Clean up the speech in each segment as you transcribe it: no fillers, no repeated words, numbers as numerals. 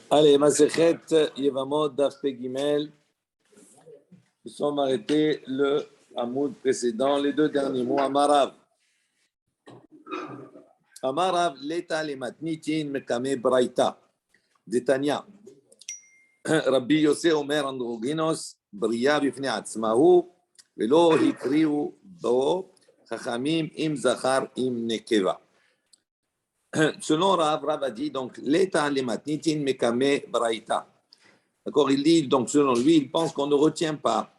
Allez, Masechet Yevamot Daf Pe Gimel. Nous sommes arrêtés le Hamoud précédent, les deux derniers mots. Amarav. Amarav, Leta le Matnitin Mekame Braita. Detania. Rabbi Yosef Omer Androginos, Bria Bifne Atzmahu, Velo Hikriu Bo, Chachamim Im Zachar Im Nekeva. Selon Rav, Rav a dit donc l'état les matnitin mekame braïta. D'accord, il dit donc selon lui, il pense qu'on ne retient pas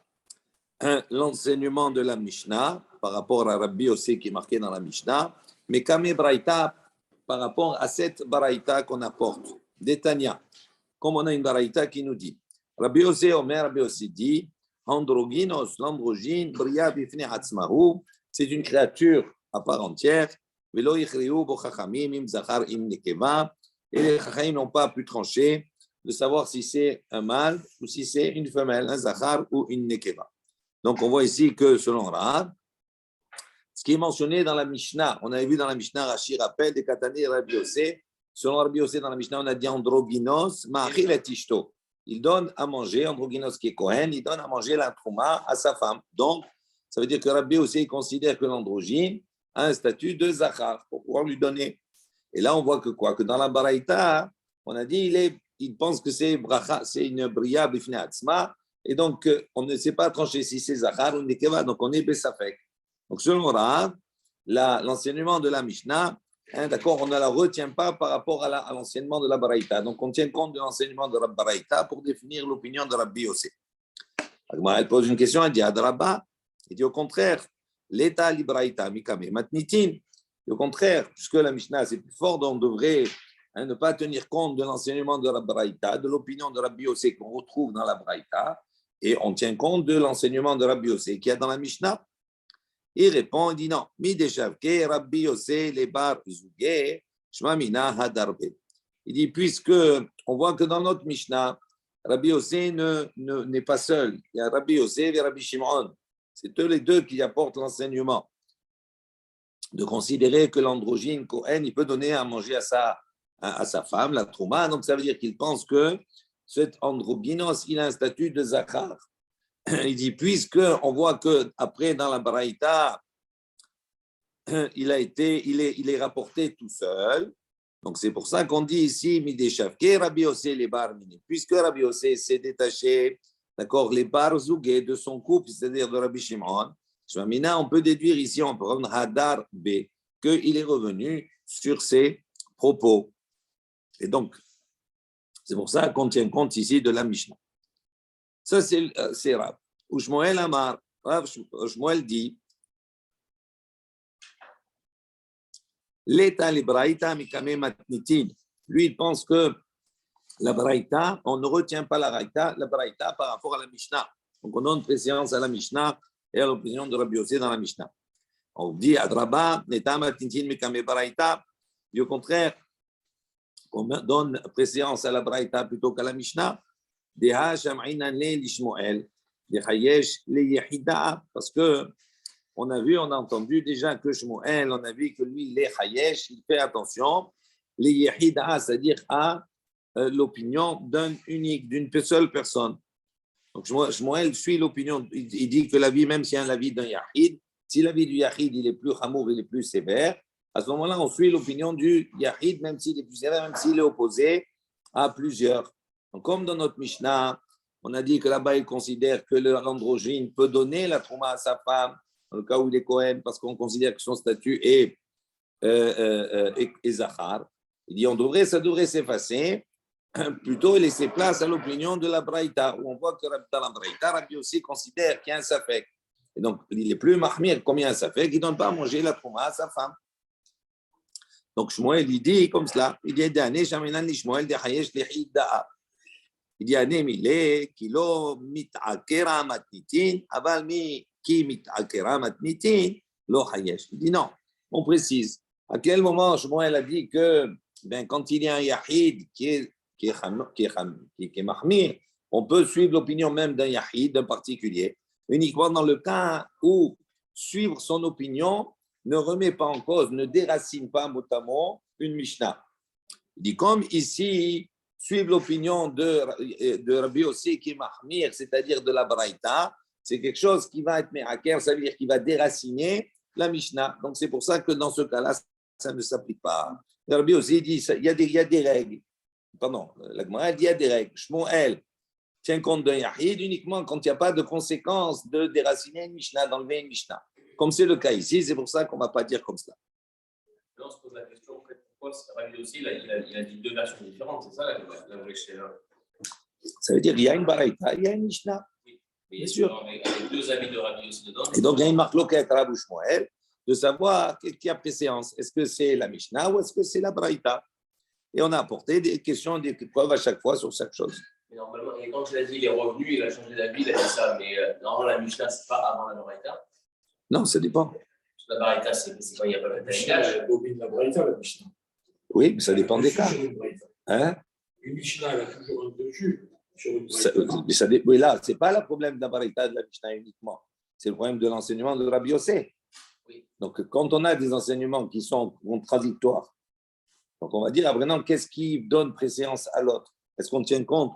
l'enseignement de la Mishnah par rapport à Rabbi Yosef qui est marqué dans la Mishnah, mekame braïta par rapport à cette braïta qu'on apporte. Détania, comme on a une braïta qui nous dit Rabbi Yosef Omer, Rabbi Yosef dit androgynos, l'androgyne, bria bifne atzmahu, c'est une créature à part entière. Et les Chachamim n'ont pas pu trancher de savoir si c'est un mâle ou si c'est une femelle, un Zachar ou une Nekeva. Donc on voit ici que selon Rav, ce qui est mentionné dans la Mishnah, on avait vu dans la Mishnah, Rashi rappelle des Katani Rabbi Yosef. Selon Rabbi Yosef, dans la Mishnah, on a dit androgynos, ma'achil et tishto. Il donne à manger, androgynos qui est Kohen, il donne à manger la trouma à sa femme. Donc ça veut dire que Rabbi Yosef considère que l'androgyne a un statut de Zachar pour pouvoir lui donner. Et là, on voit que quoi? Que dans la Baraïta, on a dit il pense que c'est bracha, c'est une bria bifne atzma, et donc on ne sait pas trancher si c'est Zachar ou Nekeva, donc on est Bessafek. Donc selon Rav, l'enseignement de la Mishnah, d'accord, on ne la retient pas par rapport à l'enseignement de la Baraïta. Donc on tient compte de l'enseignement de la Baraïta pour définir l'opinion de Rabbi Yosef. Elle pose une question, elle dit Adraba, il dit au contraire, l'état libraïta mikame matnitin. Au contraire, puisque la Mishnah c'est plus fort, donc on devrait ne pas tenir compte de l'enseignement de la Braïta, de l'opinion de Rabbi Yosef qu'on retrouve dans la Braïta, et on tient compte de l'enseignement de Rabbi Yosef qu'il y a dans la Mishnah. Il répond, il dit non. Mi deshavke Rabbi Yosef les bar zugé shma mina hadarbe. Il dit puisque on voit que dans notre Mishnah, Rabbi Yosef n'est pas seul. Il y a Rabbi Yosef et Rabbi Shimon. C'est eux les deux qui apportent l'enseignement de considérer que l'androgyne Kohen, il peut donner à manger à sa femme, la trouma. Donc, ça veut dire qu'il pense que cet androgynos, il a un statut de Zachar. Il dit, puisqu'on voit qu'après, dans la Baraïta, il est rapporté tout seul. Donc, c'est pour ça qu'on dit ici, Mideshavke, Rabbi Yosef, les bar mini. Puisque Rabbi Yosef s'est détaché, d'accord, les bar zougé de son couple, c'est-à-dire de Rabbi Shimon, on peut déduire ici, on peut prendre Hadar B, qu'il est revenu sur ses propos. Et donc, c'est pour ça qu'on tient compte ici de la Mishnah. Ça, c'est Rav. Ou Shmuel Amar, Rav Shmuel dit, l'état les braïta mikame matnitin. Lui, il pense que la braïta, on ne retient pas la braïta par rapport à la Mishnah. Donc, on donne préséance à la Mishnah et à l'opinion de Rabbi Yosef dans la Mishnah. On dit Adraba, Neta matnitin mikame braïta. Et au contraire, on donne préséance à la braïta plutôt qu'à la Mishnah. Deha sham'inane lishmoel, dehayesh le yehida, parce que on a entendu déjà que Shmuel, on a vu que lui, les hayesh, il fait attention, les yehida, c'est-à-dire à l'opinion d'un unique, d'une seule personne. Donc Shmuel suit l'opinion, il dit que l'avis, même s'il y a un avis d'un yahid, si l'avis du yahid il est plus chamour, il est plus sévère, à ce moment-là, on suit l'opinion du yahid, même s'il est plus sévère, même s'il est opposé à plusieurs. Donc, comme dans notre Mishnah, on a dit que là-bas, il considère que l'androgyne peut donner la trouma à sa femme, dans le cas où il est Kohen, parce qu'on considère que son statut est Zachar. Il dit ça devrait s'effacer, plutôt laisser place à l'opinion de la Braïta, où on voit que dans la Braïta, Rabbi aussi considère qu'il y a un Safek. Et donc, il est plus mahmir, comme il y a un Safek, il ne donne pas à manger la trouma à sa femme. Donc, Shmuel, il dit comme cela, il dit, il dit, Anémile, kilo mit'akera matnitin, aval mi ki mit'akera matnitin, lo hayesh. Il dit non, on précise. À quel moment Shmuel a dit que quand il y a un yahid qui est mahmir, on peut suivre l'opinion même d'un yahid, d'un particulier, uniquement dans le cas où suivre son opinion ne remet pas en cause, ne déracine pas mot à mot une Mishnah. Il dit comme ici, suivre l'opinion de Rabbi Yossi qui est mahmir, c'est-à-dire de la Braïta, c'est quelque chose qui va être me'aker, ça veut dire qu'il va déraciner la Mishnah. Donc c'est pour ça que dans ce cas-là, ça ne s'applique pas. Rabbi Yossi dit il y a des règles. Pardon, la Gemara dit il y a des règles. Shmuel tient compte d'un Yahid uniquement quand il n'y a pas de conséquence de déraciner une Mishnah, d'enlever une Mishnah. Comme c'est le cas ici, c'est pour ça qu'on ne va pas dire comme cela. Là, on se pose la question, en fait, pourquoi Rabbi aussi, il a dit deux versions différentes, c'est ça la vraie chaleur. Ça veut dire qu'il y a une baraïta, il y a une Mishnah. Oui. Bien sûr. Avec deux amis de Rabbi aussi dedans. Et donc, il y a une marque locale à Rabbi Shmuel de savoir qui a préséance. Est-ce que c'est la Mishnah ou est-ce que c'est la baraïta? Et on a apporté des questions, des preuves à chaque fois sur chaque chose. Mais normalement, et quand il a dit il est revenu, il a changé d'avis, il a dit ça, mais normalement, la Mishnah, ce n'est pas avant la baraïta. Non, ça dépend. La baraïta, c'est quand il n'y a pas de Mishnah, bobine la Braïta, la Mishnah. Oui, mais ça dépend des cas. Hein? Une Mishnah, elle a toujours un dessus. Oui, là, ce n'est pas le problème de la baraïta de la Mishnah uniquement. C'est le problème de l'enseignement de Rabbi Yossé. Oui. Donc, quand on a des enseignements qui sont contradictoires, donc on va dire, maintenant, qu'est-ce qui donne préséance à l'autre? Est-ce qu'on tient compte?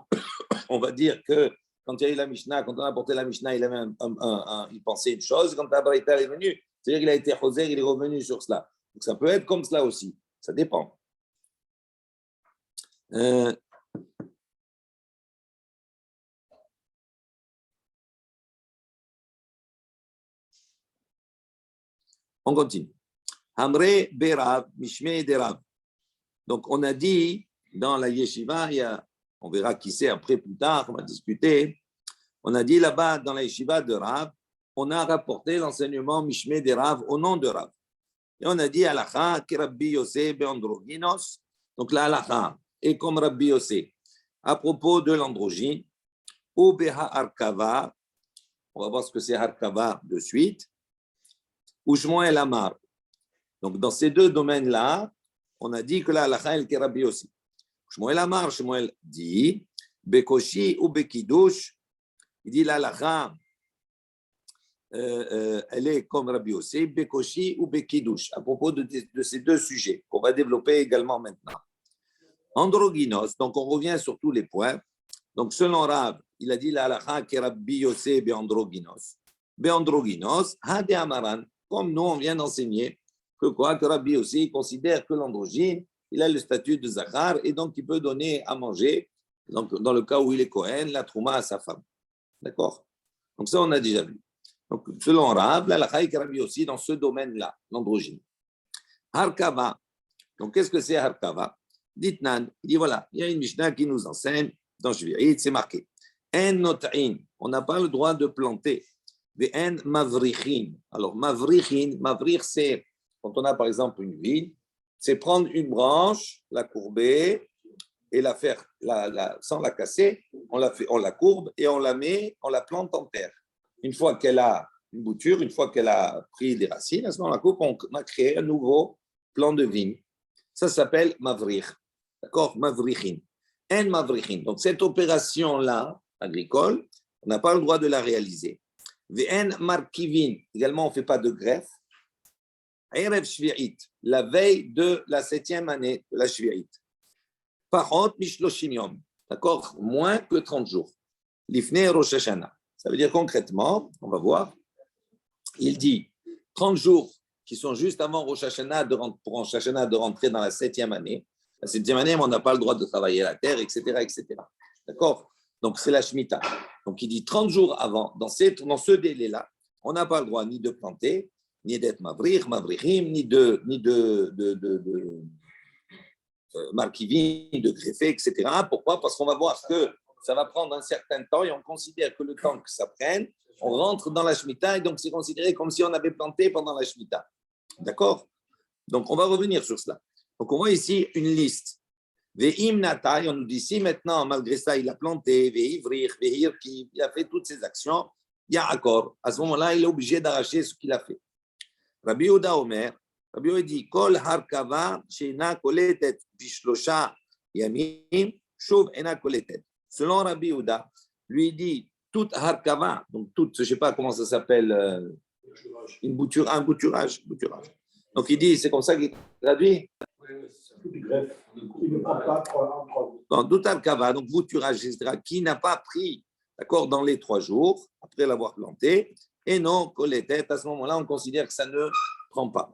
On va dire que quand il y a eu la Mishnah, quand on a apporté la Mishnah, il pensait une chose. Quand la baraïta est venue, c'est-à-dire qu'il a été choser, il est revenu sur cela. Donc, ça peut être comme cela aussi. Ça dépend. On continue. Hamre Berav, Mishme Derav. Donc, on a dit dans la yeshiva, on verra qui c'est après plus tard, on va discuter. On a dit là-bas dans la yeshiva de Rav, on a rapporté l'enseignement Mishme Derav au nom de Rav. Et on a dit Halacha, que Rabbi Yossé beandrogynos. Donc la Halacha est comme Rabbi Yossé à propos de l'androgyne, ou Beha Arkava. On va voir ce que c'est Arkava de suite. Ou Shmuel Amar. Donc, dans ces deux domaines-là, on a dit que la halakha est Rabbi Yossi. Shmuel Amar, Shmuel dit, Bekoshi ou Bekidush, il dit la halakha, elle est comme Rabbi Yossi, Bekoshi ou Bekidush, à propos de ces deux sujets qu'on va développer également maintenant. Androgynos, donc on revient sur tous les points. Donc, selon Rav, il a dit la halakha que Rabbi Yossi beandrogynos. Beandrogynos, hade amaran, comme nous, on vient d'enseigner que Rabbi aussi considère que l'androgyne, il a le statut de Zachar et donc il peut donner à manger, donc dans le cas où il est Kohen, la trouma à sa femme. D'accord? Donc ça, on a déjà vu. Donc, selon Rav, la lachaïk Rabbi aussi dans ce domaine-là, l'androgyne. Harkava. Donc, qu'est-ce que c'est Harkava? Ditnan, il dit voilà, il y a une Mishnah qui nous enseigne, dans Shvi'it, c'est marqué. En not'in, on n'a pas le droit de planter. En mavrichin. Alors, mavrichin, mavrich, c'est quand on a par exemple une vigne, c'est prendre une branche, la courber et la faire, sans la casser, on la courbe et on la plante en terre. Une fois qu'elle a une bouture, une fois qu'elle a pris des racines, à ce moment-là, on a créé un nouveau plant de vigne. Ça s'appelle mavrich. D'accord? Mavrichin. En mavrichin. Donc, cette opération-là, agricole, on n'a pas le droit de la réaliser. V'en markivin. Également, on ne fait pas de greffe. Erev Shvi'it, la veille de la 7e année de la Shvi'it. Parot mishloshim yom. D'accord? Moins que 30 jours. Lifnei Rosh Hashanah. Ça veut dire concrètement, on va voir, il dit 30 jours qui sont juste avant Rosh Hashanah pour Rosh Hashanah de rentrer dans la 7e année. La 7e année, on n'a pas le droit de travailler la terre, etc. etc. D'accord? Donc, c'est la Shemitah. Donc, il dit 30 jours avant, dans ce délai-là, on n'a pas le droit ni de planter, ni d'être mavrichim, ni de markivim, de greffer, etc. Pourquoi? Parce qu'on va voir que ça va prendre un certain temps et on considère que le temps que ça prenne, on rentre dans la Shemitah et donc c'est considéré comme si on avait planté pendant la Shemitah. D'accord? Donc, on va revenir sur cela. Donc, on voit ici une liste. Ve'im natai, on nous dit si maintenant, malgré ça, il a planté, ve'ivrich, ve'irki, il a fait toutes ces actions, il y a accord. À ce moment-là, il est obligé d'arracher ce qu'il a fait. Rabbi Yehuda Omer, Rabbi Yehuda dit, Kol harkava she'ena koletet bishlosha yamim, shuv ena koletet. Selon Rabbi Yehuda, lui dit, toute harkava, donc toute, je ne sais pas comment ça s'appelle, un bouturage. Donc il dit, c'est comme ça qu'il traduit. Oui, c'est ça. Il ne prend pas en 3 jours. Dans Doutal Kava, donc bouturage, etc., qui n'a pas pris, d'accord, dans les 3 jours, après l'avoir planté, et non, les têtes, à ce moment-là, on considère que ça ne prend pas.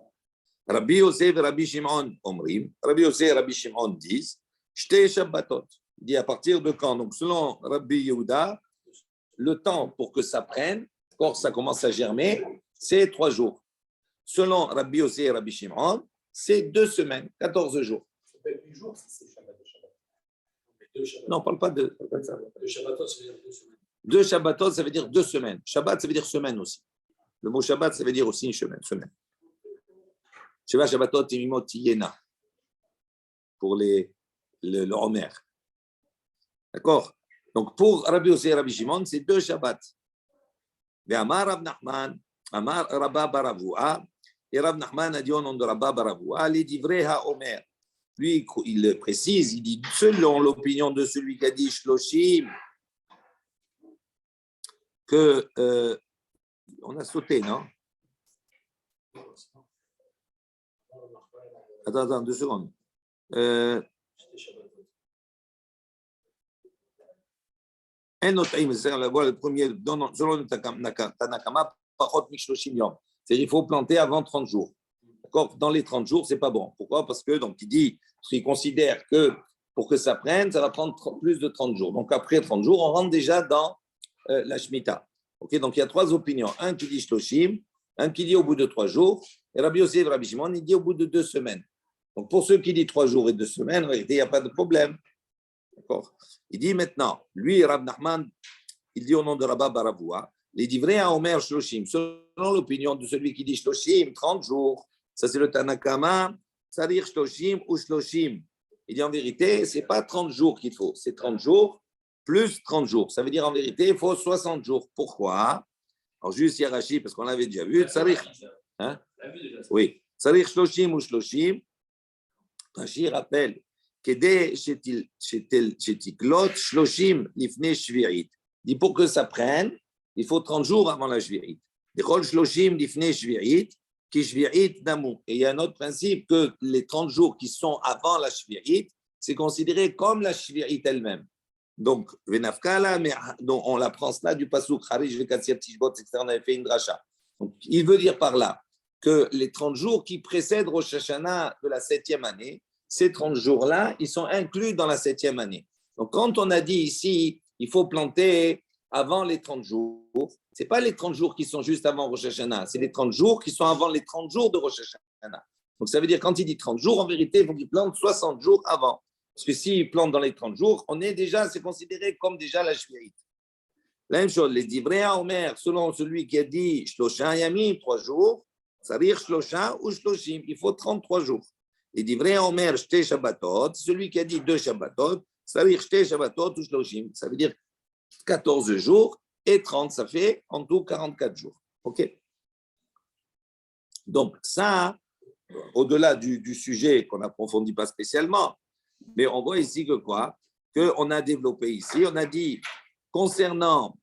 Rabbi Yosef et Rabbi Shimon Omrim, Rabbi Yosef et Rabbi Shimon disent, Shte Shabbatot. Il dit à partir de quand? Donc selon Rabbi Yehuda, le temps pour que ça prenne, quand ça commence à germer, c'est 3 jours. Selon Rabbi Yosef et Rabbi Shimon, c'est 2 semaines, 14 jours. Ça fait 8 jours si c'est Shabbat de Shabbat. Deux Shabbat. Non, on ne parle pas de ça. Deux Shabbatot, ça veut dire 2 semaines. 2 Shabbatot, ça veut dire 2 semaines. Shabbat, ça veut dire semaine aussi. Le mot Shabbat, ça veut dire aussi une semaine. Sheva Shabbatot Timimot Yena pour le Homer. D'accord? Donc pour Rabbi Yosef et Rabbi Shimon, c'est 2 Shabbats. Et Amar Rav Nachman, Amar Rabba Baravua, et Rav Nachman a dit au nom de Rabba Baravua, les divrei ha-Omer. Lui, il précise, il dit selon l'opinion de celui qui a dit Shloshim, que on a sauté, non? Attends, 2 secondes. Un autre, c'est le premier, selon le Tanakama, Pachot Mishloshim Yom. C'est-à-dire qu'il faut planter avant 30 jours. D'accord? Dans les 30 jours, ce n'est pas bon. Pourquoi? Parce que, donc, il dit, parce qu'il considère que pour que ça prenne, ça va prendre plus de 30 jours. Donc, après 30 jours, on rentre déjà dans la Shemitah. Okay? Donc, il y a 3 opinions. Un qui dit Shloshim, un qui dit au bout de 3 jours, et Rabbi Yosef et Rabbi Shimon, il dit au bout de 2 semaines. Donc, pour ceux qui disent 3 jours et 2 semaines, en réalité, il n'y a pas de problème. D'accord? Il dit maintenant, lui, Rav Nachman, il dit au nom de Rabba Baravua, les divrei à Omer Shloshim, selon l'opinion de celui qui dit Shloshim, 30 jours, ça c'est le Tanakama, Sarir Shloshim ou Shloshim. Il dit en vérité, ce n'est pas 30 jours qu'il faut, c'est 30 jours plus 30 jours. Ça veut dire en vérité, il faut 60 jours. Pourquoi? Alors juste Yarashi, parce qu'on l'avait déjà vu, Sarir. Hein? Oui, Sarir Shloshim ou Shloshim. Rashi rappelle, Kede Shetiklot Shloshim Lifne Shvirit. Dit pour que ça prenne, il faut 30 jours avant la Shvirit. Dechol Shloshim Lifne Shvirit, Ki Shvirit Namu. Et il y a un autre principe que les 30 jours qui sont avant la Shvirit, c'est considéré comme la Shvirit elle-même. Donc, Venafkala, mais on l'apprend cela du Pasuk, Harish Vekatsiat Tishbot, etc. On avait fait une dracha. Donc, il veut dire par là que les 30 jours qui précèdent Rosh Hashanah de la 7e année, ces 30 jours-là, ils sont inclus dans la 7e année. Donc, quand on a dit ici, il faut planter avant les 30 jours, ce n'est pas les 30 jours qui sont juste avant Rosh Hashanah, c'est les 30 jours qui sont avant les 30 jours de Rosh Hashanah. Donc, ça veut dire quand il dit 30 jours, en vérité, il faut qu'il plante 60 jours avant. Parce que s'il plante dans les 30 jours, c'est considéré comme déjà la Shvirit. La même chose, les divrei à Omer, selon celui qui a dit Shlosha Yamim, 3 jours, Sarir Shlosha ou Shloshim, il faut 33 jours. Les divrei à Omer, Shte Shabbatot, celui qui a dit 2 Shabbatot, Sarir Shte Shabbatot ou Shloshim, ça veut dire 14 jours et 30, ça fait en tout 44 jours. OK? Donc, ça, au-delà du sujet qu'on n'approfondit pas spécialement, mais on voit ici que quoi? Qu'on a développé ici, on a dit concernant,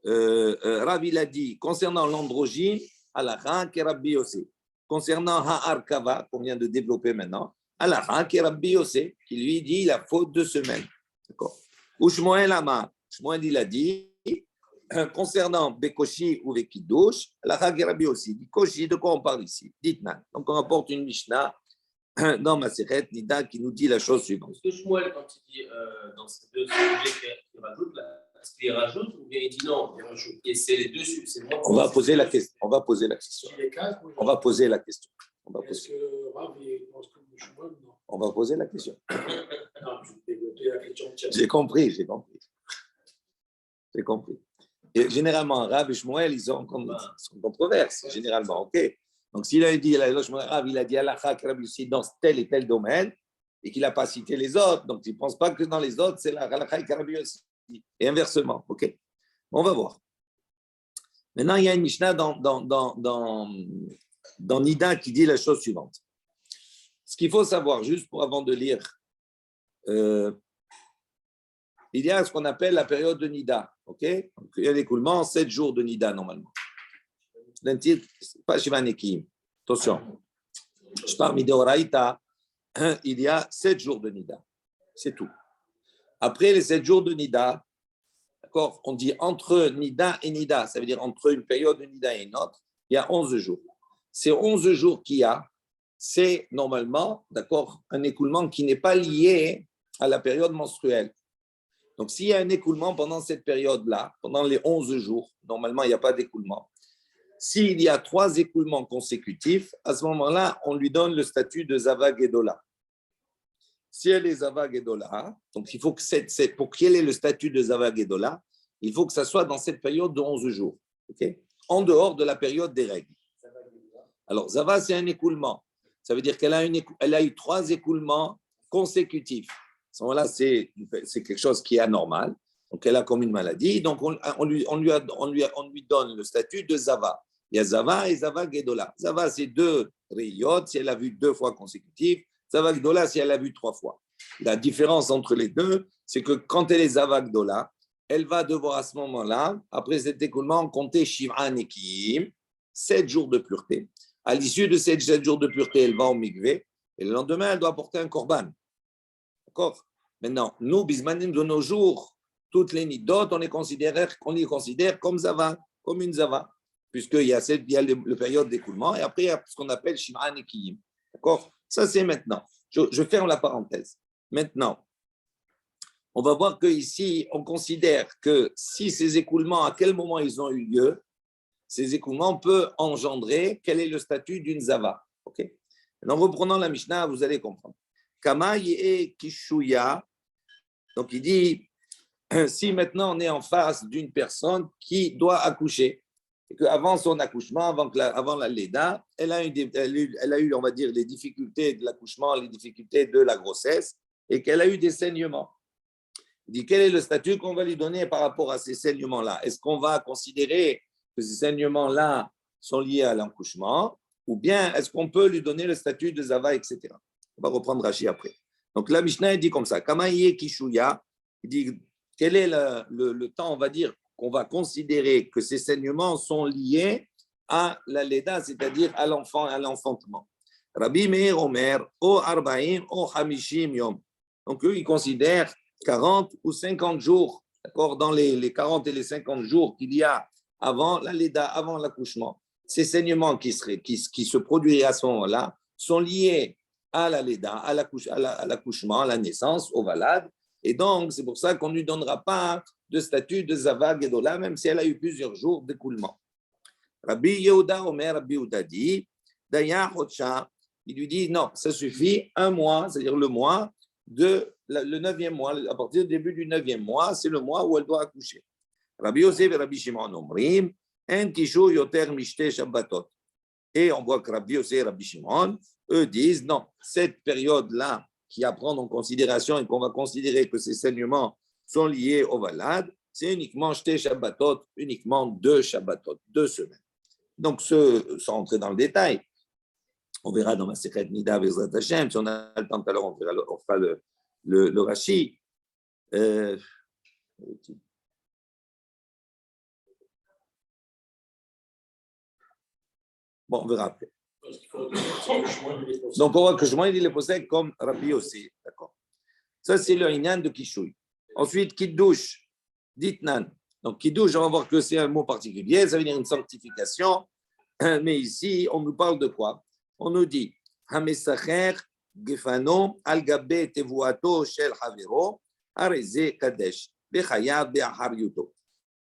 Rav il a dit, concernant l'androgyne, Alakha qui Rabbi Yosef. Concernant Ha'arkava, qu'on vient de développer maintenant, Alakha qui Rabbi Yosef, qui lui dit la faute de semaine. D'accord? Ou Shmuel Amar, Shmuel il a dit, concernant Bekoshi ou Vekidouche, Alakha qui Rabbi Yosef. Dit Koshi, de quoi on parle ici? Dites-moi. Donc on rapporte une Mishnah dans Masechet Nida qui nous dit la chose suivante. Est-ce que Shmuel, quand il dit dans ces 2 sujets qu'il rajoute, est-ce qu'il rajoute ou bien il dit non? Et c'est les 2 sujets. On va poser la question. On va poser la question. On va poser la question. Est-ce que Rav pense que Shmuel, non? On va poser la question. Non, je vais développer la question. J'ai compris. Et généralement, Rav et Shmuel, ils sont controverses, généralement, ok? Donc, s'il a dit, Rav, il a dit Alakha Rabbi Yossi dans tel et tel domaine, et qu'il n'a pas cité les autres, donc il ne pense pas que dans les autres, c'est la Alakha Rabbi Yossi. Et inversement, ok? On va voir. Maintenant, il y a une Mishnah dans Nida qui dit la chose suivante. Ce qu'il faut savoir, juste pour avant de lire, il y a ce qu'on appelle la période de Nida, ok? Donc, il y a l'écoulement, 7 jours de Nida normalement. Pas Shiva Nekim. Attention. Je parle Mideoraïta, il y a 7 jours de Nida. C'est tout. Après les 7 jours de Nida, d'accord, on dit entre Nida et Nida, ça veut dire entre une période de Nida et une autre, il y a 11 jours. Ces 11 jours qu'il y a, c'est normalement, d'accord, un écoulement qui n'est pas lié à la période menstruelle. Donc, s'il y a un écoulement pendant cette période-là, pendant les 11 jours, normalement, il n'y a pas d'écoulement. S'il y a 3 écoulements consécutifs, à ce moment-là, on lui donne le statut de Zava Gedola. Si elle est Zava Gedola, donc il faut que pour quel est le statut de Zava Gedola, il faut que ça soit dans cette période de 11 jours, okay, en dehors de la période des règles. Alors, Zava, c'est un écoulement. Ça veut dire qu'elle a eu 3 écoulements consécutifs. À ce moment-là, c'est quelque chose qui est anormal. Donc, elle a comme une maladie. Donc, on lui donne le statut de Zava. Il y a Zava et Zava Gedola. Zava, c'est 2 rayot, si elle a vu 2 fois consécutifs. Zava Gedola, si elle a vu 3 fois. La différence entre les deux, c'est que quand elle est Zava Gedola, elle va devoir à ce moment-là, après cet écoulement, compter Shiv'an et Kiyim, 7 jours de pureté. À l'issue de ces 7 jours de pureté, elle va au mikvé. Et le lendemain, elle doit apporter un korban. D'accord? Maintenant, nous, bismanim de nos jours, toutes les nidot, on les considère comme Zava, comme une Zava. Puisqu'il y a le période d'écoulement et après, il y a ce qu'on appelle Shim'an et Kiyim. D'accord? Ça, c'est maintenant. Je ferme la parenthèse. Maintenant, on va voir qu'ici, on considère que si ces écoulements, à quel moment ils ont eu lieu, ces écoulements peuvent engendrer quel est le statut d'une Zava. Okay? En reprenant la Mishnah, vous allez comprendre. Kama yé kishuya. Donc, il dit, si maintenant on est en face d'une personne qui doit accoucher, et qu'avant son accouchement, avant la Léda, elle a eu, on va dire, les difficultés de l'accouchement, les difficultés de la grossesse, et qu'elle a eu des saignements. Il dit, quel est le statut qu'on va lui donner par rapport à ces saignements-là? Est-ce qu'on va considérer que ces saignements-là sont liés à l'accouchement, ou bien est-ce qu'on peut lui donner le statut de Zava, etc. On va reprendre Rashi après. Donc la Mishnah dit comme ça, Kamaïe Kishuya, il dit, quel est le temps, on va dire, qu'on va considérer que ces saignements sont liés à la Leda, c'est-à-dire à l'enfant, à l'enfantement. Rabbi Meir Omer, O Arba'im, O Hamishim Yom. Donc eux, ils considèrent 40 ou 50 jours, d'accord, dans les 40 et les 50 jours qu'il y a avant la Leda, avant l'accouchement. Ces saignements qui se produiraient à ce moment-là sont liés à la Leda, à l'accouchement, à la naissance, au valade. Et donc, c'est pour ça qu'on ne lui donnera pas de statut de Zava Gedola, même si elle a eu plusieurs jours d'écoulement. Rabbi Yehuda Omer, Rabbi Yehuda dit, Daya Hocha, il lui dit, non, ça suffit, un mois, c'est-à-dire le mois de le 9e mois, à partir du début du 9e mois, c'est le mois où elle doit accoucher. Rabbi Yosef et Rabbi Shimon Omrim, En Kishu Yoter Mishte Shabbatot. Et on voit que Rabbi Yosef et Rabbi Shimon, eux disent, non, cette période-là, qui à prendre en considération et qu'on va considérer que ces saignements sont liés au valade, c'est uniquement Shte Shabbatot, uniquement 2 Shabbatot, 2 semaines. Donc, sans entrer dans le détail, on verra dans ma Sechet Nida Bezrat Hashem, si on a le temps tout à l'heure, on fera le Rashi. Bon, on verra après. Donc, on voit que Shmuel, il est posé comme Rabbi aussi. D'accord. Ça, c'est le Inyan de Kishuy. Ensuite, Kiddush, Ditnan. Donc, Kiddush, on va voir que c'est un mot particulier, ça veut dire une sanctification. Mais ici, on nous parle de quoi? On nous dit Hamesacher Gefano Al-Gabe Tevuato Shel Havero Areze Kadesh Bechayav Be'ahar Yuto.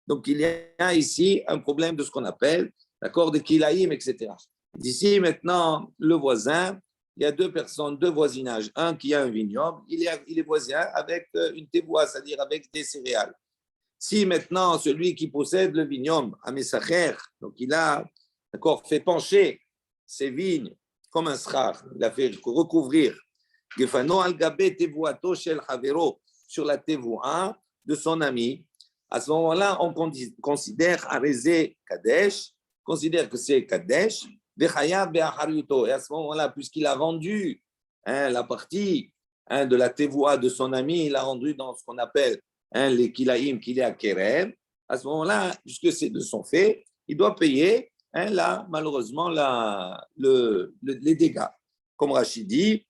Donc, il y a ici un problème de ce qu'on appelle l'accord de Kilaïm, etc. D'ici maintenant, le voisin, il y a 2 personnes, 2 voisinages. Un qui a un vignoble, il est voisin avec une tevoua, c'est-à-dire avec des céréales. Si maintenant, celui qui possède le vignoble, Hamesacher, donc il a fait pencher ses vignes comme un schar, il a fait recouvrir Gefano al-Gabe Tevuato Shel Havero sur la tevoua de son ami. À ce moment-là, on considère Arezé Kadesh, considère que c'est Kadesh, Bechayav Be'achar Yuto. Et à ce moment-là, puisqu'il a vendu la partie de la tevoua de son ami, il a rendu dans ce qu'on appelle les kilaïm qu'il est à Keren. À ce moment-là, puisque c'est de son fait, il doit payer là, malheureusement, les dégâts. comme Rachid dit,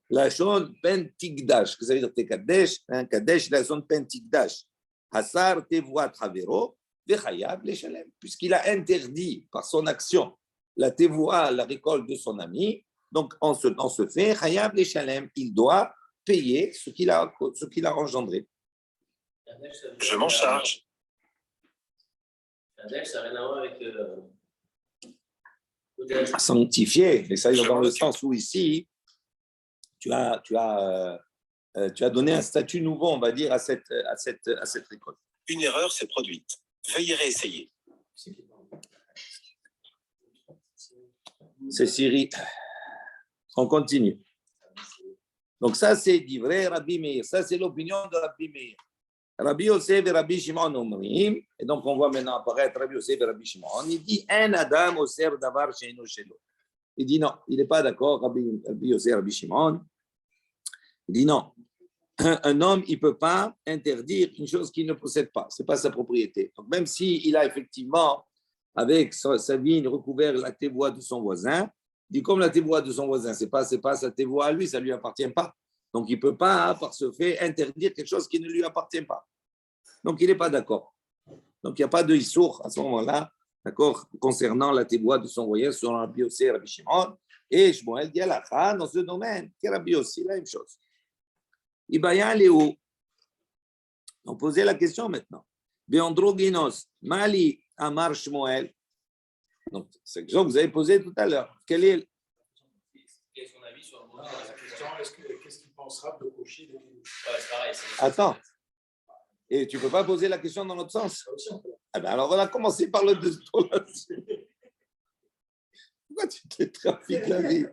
la zone pentigdash, que ça veut dire Tekadesh, Kadesh, la zone pentigdash. Hasar tevoa travero, vechayab les shalem, puisqu'il a interdit par son action la tevoa, la récolte de son ami, donc en ce fait, chayab les shalem, il doit payer ce qu'il a engendré. Je m'en charge. Kadesh, ça n'a rien à voir avec. Sanctifié, et ça est dans le sens où ici, tu as donné un statut nouveau, on va dire, à cette récolte. Une erreur s'est produite. Veuillez réessayer. C'est Siri. On continue. Donc ça, c'est dit vrai Rabbi Meir. Ça, c'est l'opinion de Rabbi Meir. Rabbi Yosef et Rabbi Shimon Omrim, et donc on voit maintenant apparaître Rabbi Yosef et Rabbi Shimon. Il dit un Adam oser davar sheino shelo. Il dit non, il n'est pas d'accord, Rabbi Yosef et Rabbi Shimon. Il dit non, un homme, il ne peut pas interdire une chose qu'il ne possède pas, ce n'est pas sa propriété. Donc même s'il a effectivement, avec sa vigne, recouvert la tévoie de son voisin, il dit comme la tévoie de son voisin, ce n'est pas sa tévoie à lui, ça ne lui appartient pas. Donc, il ne peut pas, par ce fait, interdire quelque chose qui ne lui appartient pas. Donc, il n'est pas d'accord. Donc, il n'y a pas de issour à ce moment-là, d'accord, concernant la tévoie de son voyage selon Rabbi Yossi et Rabbi Shimon. Et Shmuel dit halakha dans ce domaine, qui est Rabbi Yossi, la même chose. Ibaya Léo. On posait la question maintenant. Beandroginos, Mali Amar Shmuel. Donc, c'est la question que vous avez posée tout à l'heure. Quel est son avis sur le moment? Qu'est-ce qu'il pensera de Koshi? C'est pareil. Attends. Et tu ne peux pas poser la question dans l'autre sens. Ah ben alors, on a commencé par le deuxième là-dessus. Pourquoi tu te trafiques la vie?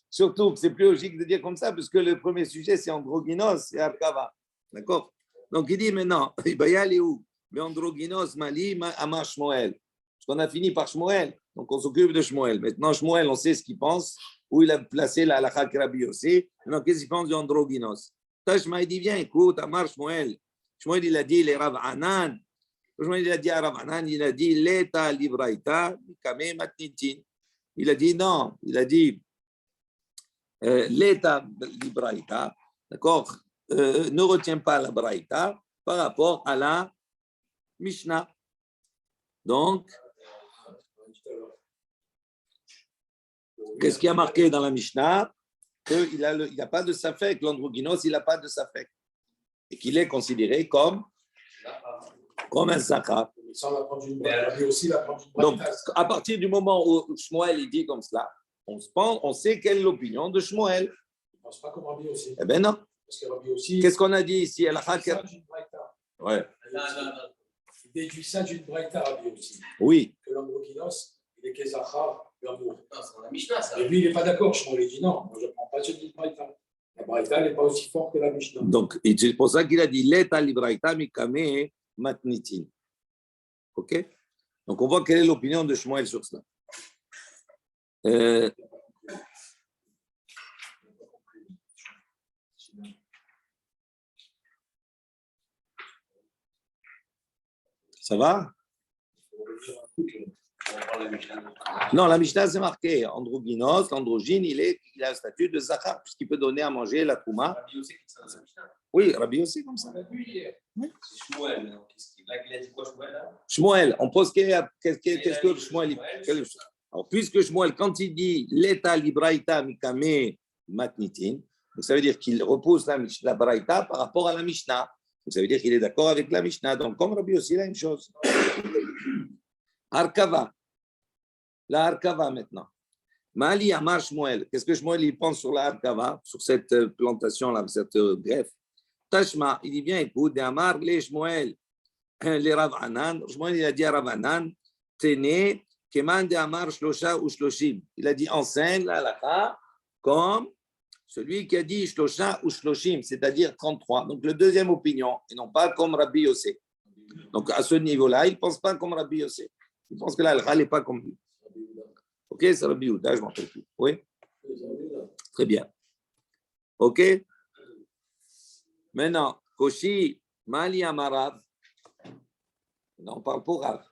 Surtout que c'est plus logique de dire comme ça, puisque le premier sujet, c'est androgynos et arkava. D'accord? Donc, il dit maintenant, il va y aller où? Mais androgynos, mali, amar Shmuel. Parce qu'on a fini par Shmuel. Donc, on s'occupe de Shmuel. Maintenant, Shmuel, on sait ce qu'il pense, où il a placé la halakha Rabbi aussi. Maintenant, qu'est-ce qu'il pense d'androgynos? Tashma, il dit, viens, écoute, amar Shmuel. Shmuel, il a dit, les Rav Anan. Shmuel, il a dit à Rav Anan, il a dit, l'eta libraïta, kame matnitin. Il a dit, non, il a dit, l'eta libraïta, d'accord, ne retient pas la braïta par rapport à la Mishnah. Donc, qu'est-ce qui a marqué dans la Mishnah? Qu'il n'a pas de safek, l'androgynos, il n'a pas de safek. Et qu'il est considéré comme un zachar. Donc, à partir du moment où Shmuel il dit comme cela, on sait quelle est l'opinion de Shmuel. Il ne pense pas comme Rabbi aussi. Eh bien non. Parce que Rabbi aussi. Qu'est-ce qu'on a dit ici? Ouais. Il déduit ça d'une braïta, Rabbi aussi. Oui. Que l'androgynos, il est kezachar, l'amour. Non, c'est dans la Mishnah, ça. Et lui, il n'est pas d'accord. Shmuel, il dit non, moi je ne prends pas sur d'une braïta. La braïta n'est pas aussi forte que la Mishnah. Donc, c'est pour ça qu'il a dit l'eta libraïta mikame matnitin. OK? Donc, on voit quelle est l'opinion de Shmuel sur cela. Ça va? Non, la Mishnah, c'est marqué. Androgynos, l'androgyne, il a un statut de zachar, puisqu'il peut donner à manger la trouma. Rabbi aussi, comme ça, dans la Mishnah. Oui, Rabbi aussi, comme ça. C'est Shmuel. Là, il a dit quoi, Shmuel, là? Shmuel, on pose qu'est-ce que Shmuel. Alors, puisque Shmuel, quand il dit l'eta libraïta mikame matnitin, donc ça veut dire qu'il repose la braïta par rapport à la Mishnah. Donc ça veut dire qu'il est d'accord avec la Mishnah. Donc, comme Rabbi aussi, la même chose. Arkava. La Arkava maintenant. Mali Amar Shmuel. Qu'est-ce que Shmuel il pense sur la Arkava, sur cette plantation-là, cette greffe? Tashma, il dit bien, écoute, Amar les Shmuel, les Rav Anan. Shmuel, il a dit à Rav Anan, Tene, Keman de Amar Shlosha ou Shloshim. Il a dit, enseigne la halakha comme celui qui a dit Shlosha ou Shloshim, c'est-à-dire 33. Donc, le deuxième opinion, et non pas comme Rabbi Yossé. Donc, à ce niveau-là, il ne pense pas comme Rabbi Yossé. Il pense que la halakha n'est pas comme lui. Ok, c'est Rabbi Yehuda, je m'en rappelle plus. Oui? Très bien. Ok? Maintenant, Koshi, Mali Amarav. On parle pour Rav.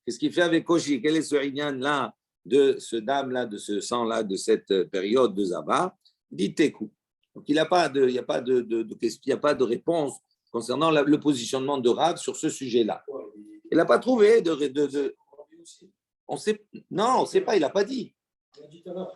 Qu'est-ce qu'il fait avec Koshi? Quel est ce Inyan là de ce dame-là, de ce sang-là, de cette période de Zava, il dit Tekou. Donc, il n'y a pas de, il y a pas il n'y a pas de réponse concernant le positionnement de Rav sur ce sujet-là. Il n'a pas trouvé on sait, non, on ne sait pas, il n'a pas dit.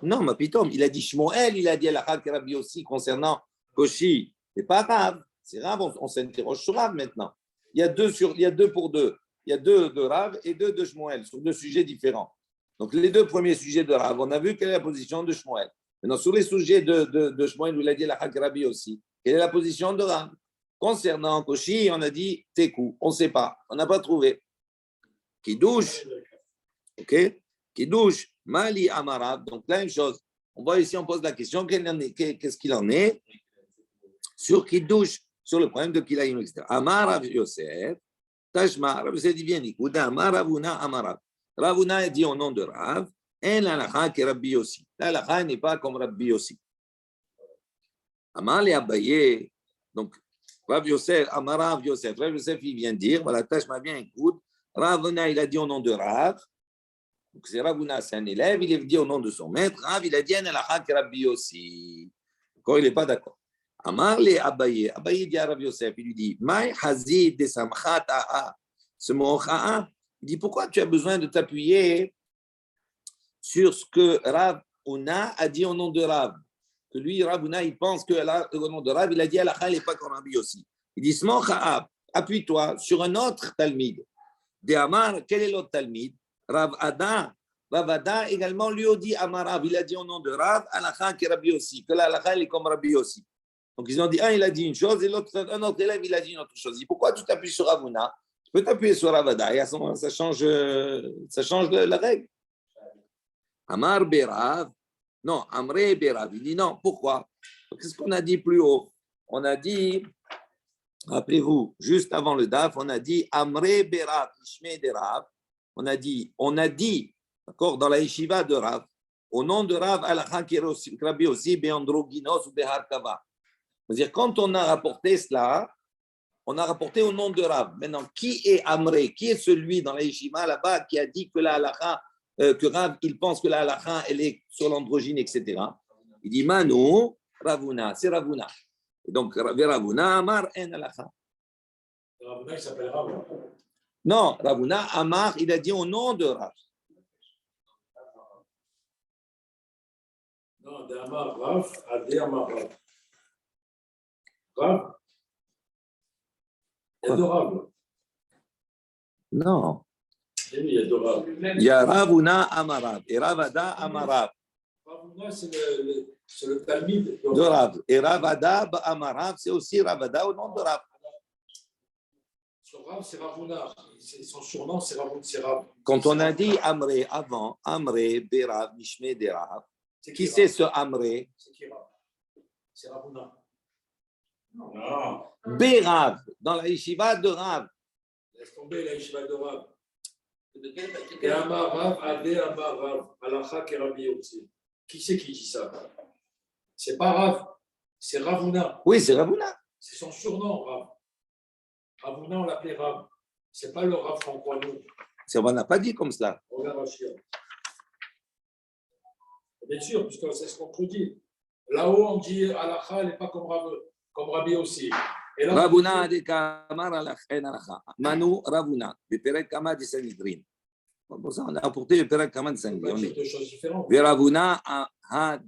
Non, ma pitom, il a dit Shmuel, il a dit Alachak Rabbi aussi concernant Koshi. C'est pas Rav, c'est Rav, on s'interroge sur Rav maintenant. Il y a deux pour deux. Il y a deux de Rav et deux de Shmuel sur deux sujets différents. Donc, les deux premiers sujets de Rav, on a vu quelle est la position de Shmuel. Maintenant, sur les sujets de Shmuel, où il a dit Alachak Rabbi aussi, quelle est la position de Rav? Concernant Koshi, on a dit Tekou, on ne sait pas, on n'a pas trouvé. Kiddush, ok? Kiddush, Mali Amarav, donc la même chose. On voit ici, on pose la question, qu'est-ce qu'il en est sur Kiddush, sur le problème de Kilayim, etc. Amarav Yosef, Tashma, Rav Yosef dit bien, écoute, Amar Ravuna Amarav. Ravuna dit au nom de Rav, En l'alacha qui Rabbi Yossi. L'alacha n'est pas comme Rabbi Yossi. Amar li Abaye, donc Rav Yosef, Amarav Yosef, Rav Yosef, il vient dire, voilà, Tashma bien, écoute, Ravuna, il a dit au nom de Rav. Donc, c'est Ravuna, c'est un élève, il est dit au nom de son maître. Rav, il a dit Rabbi Yossi. Encore, il n'est pas d'accord. Amar le Abaye. Abaye dit à Rav Yosef, il lui dit Maï Hazid de Samchat A'a. Ce mot A'a, il dit pourquoi tu as besoin de t'appuyer sur ce que Ravuna a dit au nom de Rav. Que lui, Ravuna, il pense que au nom de Rav, il a dit Alakha, il n'est pas comme Rabbi Yossi. Il dit Smoch A'a, appuie-toi sur un autre Talmid. De Amar, quel est l'autre Talmid? Rav Ada également lui a dit Amarav, il a dit au nom de Rav, Alakha qui est Rabbi Yossi, que l'Alakha il est comme Rabbi Yossi. Donc ils ont dit, un il a dit une chose et l'autre, un autre élève il a dit une autre chose. Il dit, pourquoi tu t'appuies sur Ravuna? Tu peux t'appuyer sur Rav Ada et à ce moment ça change la règle. Amar Berav, non, Amre Berav, il dit non, pourquoi? Qu'est-ce qu'on a dit plus haut? On a dit, rappelez-vous, juste avant le DAF, on a dit Amre Berav, Ishme de Rav. On a dit, d'accord, dans la yeshiva de Rav, au nom de Rav, Alakha Rabbi aussi, Beandroginos ou Beharkava. C'est-à-dire, quand on a rapporté cela, on a rapporté au nom de Rav. Maintenant, qui est Amré? Qui est celui dans la yeshiva là-bas qui a dit que la halakha, que Rav, il pense que la halakha, elle est sur l'androgyne, etc. Il dit Manu, Ravuna, c'est Ravuna. Et donc, Ravuna, Amar, en halakha. Ravuna, il s'appelle Rav. Non, Ravuna, Amar, il a dit au nom de Rav. Non, de Amar Rav, Adé Amar Rav. Rav. Il y a deux Rav. Non. Il y a deux Rav. Il y a Ravuna Amarav et Ravada Amarav. Ravuna, c'est le Talmid De Rav. Et Ravada Amarav, c'est aussi Ravada au nom de Rav. Son Rav, c'est Ravuna. Son surnom, c'est Rav. Quand on a dit Amré avant, Amré, Berav, Mishme, Derav, qui c'est ce Amré? C'est qui Rav? C'est Ravuna. Non. Berav, dans la yeshiva de Rav. Laisse tomber la yeshiva de Rav. Et Amar Rav, Adé Amar Rav, Alakha qui est Rabbi aussi. Qui c'est qui dit ça? C'est pas Rav, c'est Ravuna. Oui, c'est Ravuna. C'est son surnom, Rav. Ravuna, on l'appelait Rav. C'est pas le Rav francois, nous. On n'a pas dit comme cela. Regarde Rachid. Bien sûr, puisque c'est ce qu'on te dit. Là-haut, on dit Alakha, elle n'est pas comme Rabbi aussi. Ravuna de Kamar Alakha. Manu Ravuna. Le Perek Kama de Sanhedrin. Pour ça, on a apporté le Perek Kama de Sanhedrin. C'est deux choses différentes. Ravuna Kamar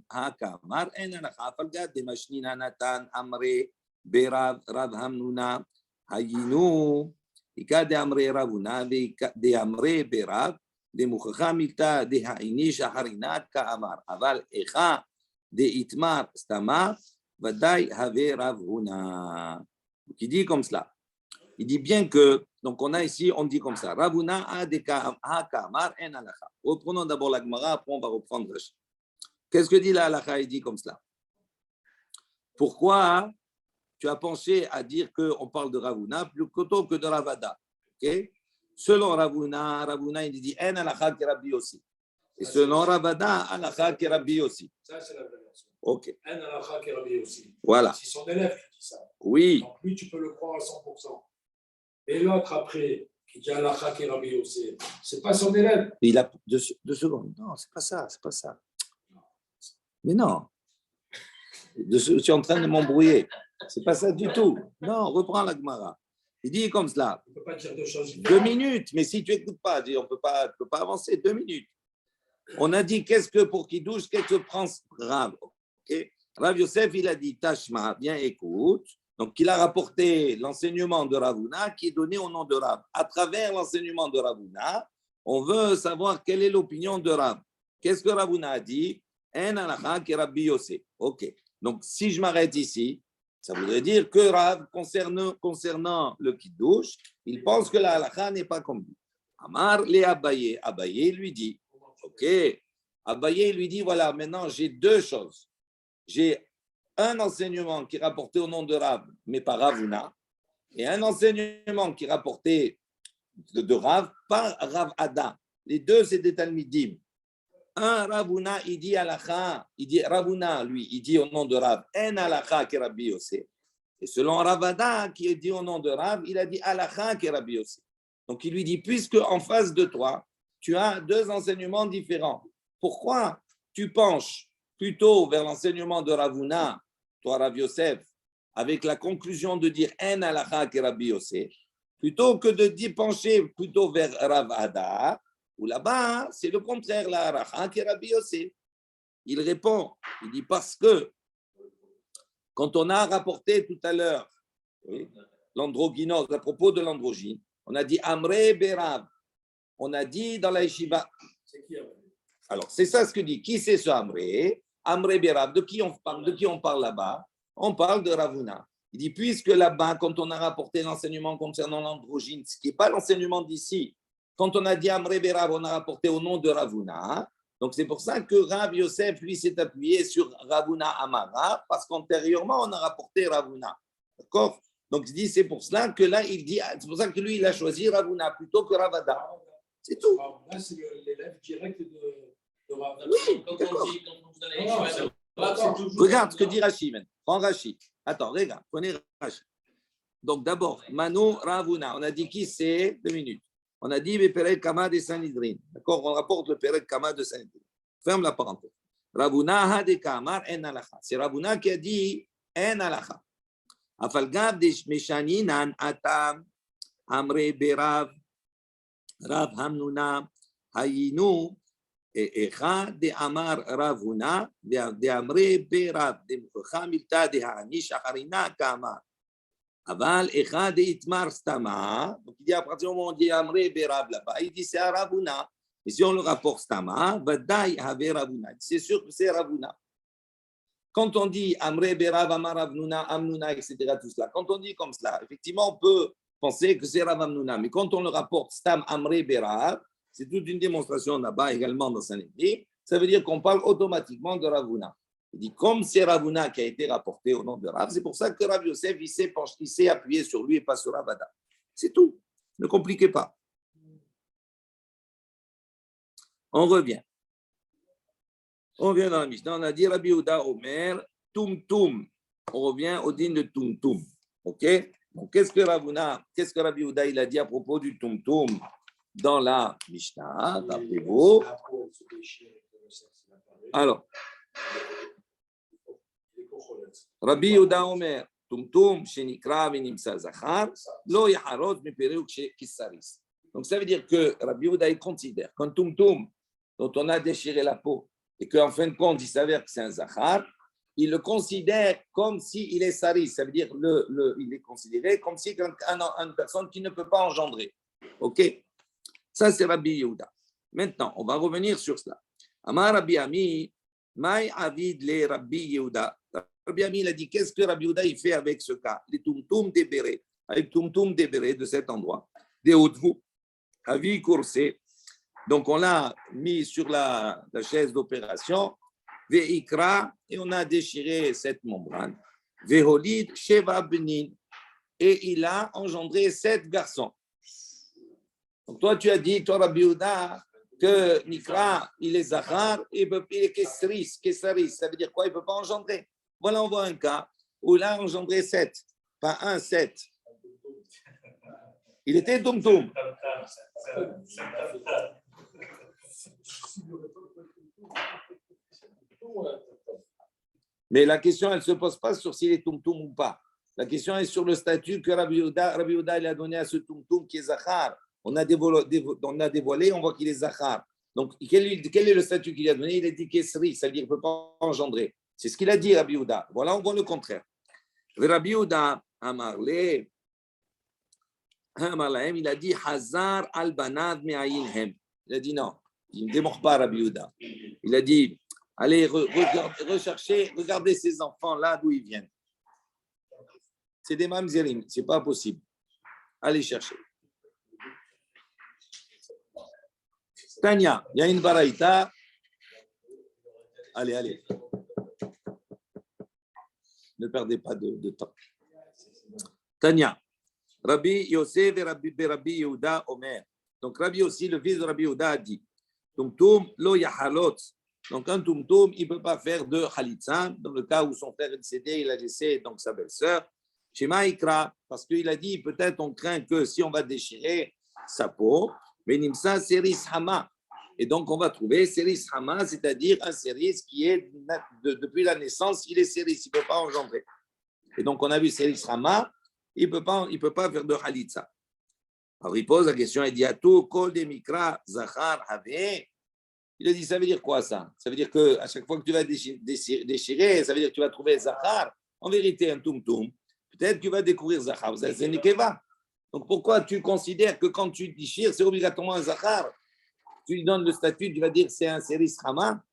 en Alakha. Falgad de Mashnina Natan Amre Berav Rav Hamnuna Hayinu. Ika de Amre Ravuna de Amre Berav. de Mukhacha Milta de Haini Shaharinat Ka'amar. Aval Echa de Itmar Stamar. Vadai Have Rav Huna. Qui dit comme cela. Il dit bien que, donc on a ici, on dit comme ça. Ravuna a de Ka'amar en Alakha. Reprenons d'abord la Gemara, après on va reprendre. Qu'est-ce que dit la Alakha? Il dit comme cela. Pourquoi tu as pensé à dire qu'on parle de Ravuna plutôt que de Ravada? Okay? Selon Ravuna, il dit En Alakha ki Rabbi aussi. Et selon Ravada, Alakha ki Rabbi aussi. Ça, c'est la vraie version. Ok. En Alakha qui est Rabbi aussi. Voilà. C'est son élève qui dit ça. Oui. Donc lui, tu peux le croire à 100%. Et l'autre, après, qui dit Alakha qui est Rabbi Yosef. C'est pas son élève. Il a 2 secondes. Non, c'est pas ça, c'est pas ça. Mais non. Je suis en train de m'embrouiller. C'est pas ça du tout. Non, reprends la Gemara. Il dit comme cela. On ne peut pas dire deux choses. 2 minutes. Mais si tu n'écoutes pas, on ne peut pas avancer. 2 minutes. On a dit qu'est-ce que pour qui douche, qu'est-ce que prend Rav. Okay? Rav Yosef, il a dit Tashma, bien écoute. Donc, il a rapporté l'enseignement de Ravuna qui est donné au nom de Rav. À travers l'enseignement de Ravuna, on veut savoir quelle est l'opinion de Rav. Qu'est-ce que Ravuna a dit? En alakha ki Rabbi Yosef. Ok. Donc, si je m'arrête ici, ça voudrait dire que Rav, concernant le kiddush, il pense que la halakha n'est pas comme lui. Amar le Abaye. Abaye lui dit, ok. Abaye lui dit, voilà, maintenant j'ai 2 choses. J'ai un enseignement qui est rapporté au nom de Rav, mais par Ravuna, et un enseignement qui est rapporté de Rav par Rav Ada. Les 2, c'est des Talmidim. Un Ravuna, il dit Alakha, Ravuna, lui, il dit au nom de Rav, en Alakha qui est Rabbi Yosef. Et selon Ravada, qui est dit au nom de Rav, il a dit Alakha qui est Rabbi Yosef. Donc il lui dit, puisque en face de toi, tu as 2 enseignements différents, pourquoi tu penches plutôt vers l'enseignement de Ravuna, toi Rav Yosef, avec la conclusion de dire en Alakha qui est Rabbi Yosef, plutôt que de dire pencher plutôt vers Ravada, où là-bas, c'est le contraire, la Aracha qui est Rabbi Yosef. Il répond, il dit parce que quand on a rapporté tout à l'heure l'androgynose, à propos de l'androgyne, on a dit Amre Berav. On a dit dans la yeshiva. C'est qui Amre? Alors, c'est ça ce que dit. Qui c'est ce Amre? Amre Berav. De qui on parle là-bas? On parle de Ravuna. Il dit puisque là-bas, quand on a rapporté l'enseignement concernant l'androgyne, ce qui n'est pas l'enseignement d'ici, quand on a dit Amre Berav, on a rapporté au nom de Ravuna. Donc, c'est pour ça que Rav Yosef, lui, s'est appuyé sur Ravuna Amara, parce qu'antérieurement, on a rapporté Ravuna. D'accord? Donc, il dit, c'est pour cela que là, il dit, c'est pour ça que lui, il a choisi Ravuna plutôt que Ravada. C'est tout. Là, c'est l'élève direct de Rav. Oui, Quand d'accord. on dit c'est toujours. Regarde ce que dit Rashi, maintenant. Prends Rashi. Attends, regarde, prenez Rashi. Donc, d'abord, Manu Ravuna. On a dit qui c'est? 2 minutes. On a dit le Perek Kama de Sanhedrin. D'accord? On rapporte le Perek Kama de Sanhedrin. Ferme la parenthèse. Ravuna ha de Kamar en alacha. C'est Ravuna qui a dit en alacha. Afalgav de Meshaninan atam amre berav rav hamnuna hayinu echa de amar Ravuna de amre berav de mukha milta de hanish acharina kamar. Aval echad itmar stama. Donc il dit à partir du moment où on dit Amre Berav là-bas, il dit c'est Ravuna. Et si on le rapporte stama, Vadai have Ravuna. C'est sûr que c'est Ravuna. Quand on dit Amre Berav, Amar Ravnuna, Amnuna, etc., tout cela, quand on dit comme cela, effectivement, on peut penser que c'est Rav Amnuna. Mais quand on le rapporte stam Amre Berav, c'est toute une démonstration là-bas également dans Sanhedrin. Ça veut dire qu'on parle automatiquement de Ravuna. Il dit, comme c'est Ravuna qui a été rapporté au nom de Rav, c'est pour ça que Rav Yosef, il s'est appuyé sur lui et pas sur Ravada. C'est tout. Ne compliquez pas. On revient. On revient dans la Mishnah. On a dit Rabbi Yehuda Omer, Tum Tum. On revient au din de Tum Tum. OK? Donc, qu'est-ce que Rabbi Yehuda il a dit à propos du Tum Tum dans la Mishnah? Rappelez-vous. Alors, Rabbi Yehuda Omer, Tumtum, Shenikra, Venimsa Zachar, Lo Yaharot, Mepereuk, Kisaris. Donc ça veut dire que Rabbi Yehuda il considère qu'un Tumtum dont on a déchiré la peau et qu'en fin de compte il s'avère que c'est un Zachar, il le considère comme s'il est Saris. Ça veut dire il est considéré comme si une personne qui ne peut pas engendrer. Ok? Ça c'est Rabbi Yehuda. Maintenant, on va revenir sur cela. Amar Rabbi Ami, Maï Avid le Rabbi Yehuda. Rabbi Ami, il a dit, qu'est-ce que Rabbi Yehuda il fait avec ce cas? Les tumtum débérés, avec tumtum débérés de cet endroit, des hauts-de-vous, avis coursé. Donc, on l'a mis sur la chaise d'opération, veikra, et on a déchiré cette membrane, veholid sheva benin, et il a engendré 7 garçons. Donc, toi, tu as dit, toi, Rabbi Yehuda, que Nikra, il est Zachar, il est Kesaris. Ça veut dire quoi? Il ne peut pas engendrer. Voilà, on voit un cas où il a engendré 7. Pas 1, 7. Il était Tumtum. Mais la question, elle ne se pose pas sur s'il est Tumtum ou pas. La question est sur le statut que Rabbi Yehuda il a donné à ce Tumtum qui est Zachar. On a dévoilé, on voit qu'il est Zachar. Donc, quel est le statut qu'il a donné? Il a dit Kesri, ça veut dire qu'il ne peut pas engendrer. C'est ce qu'il a dit, Rabbi Yehuda. Voilà, on voit le contraire. Rabbi Yehuda, il a dit Hazar al-Banad me'ayinhem. Il a dit non, il ne démord pas Rabbi Yehuda. Il a dit allez, recherchez, regardez ces enfants-là d'où ils viennent. C'est des mamzerim, ce n'est pas possible. Allez chercher. Tania, il y a une baraïta. Allez. Ne perdez pas de temps. Tania, Rabbi Yosef et Rabbi Yehuda Omer. Donc Rabbi aussi, le fils de Rabbi Yehuda a dit Tumtum lo yahalot. Donc un tumtum, il ne peut pas faire de khalitza. Dans le cas où son frère est décédé, il a laissé donc sa belle-sœur. Shema Ikra, parce qu'il a dit peut-être on craint que si on va déchirer sa peau, Benimsa Seris Hama. Et donc on va trouver Seris Hama, c'est-à-dire un Seris qui est depuis la naissance, il est Seris, il ne peut pas engendrer. Et donc on a vu Seris Hama, il ne peut pas faire de khalitza. Alors il pose la question, il dit Atou kol de mikra zachar have. Il a dit ça veut dire quoi ça? Ça veut dire qu'à chaque fois que tu vas déchirer, ça veut dire que tu vas trouver zachar. En vérité, un tumtum. Peut-être que tu vas découvrir Zachar, c'est Nekeva. Donc pourquoi tu considères que quand tu déchires, c'est obligatoirement un Zachar? Tu lui donnes le statut, tu vas dire c'est un Seris Rama.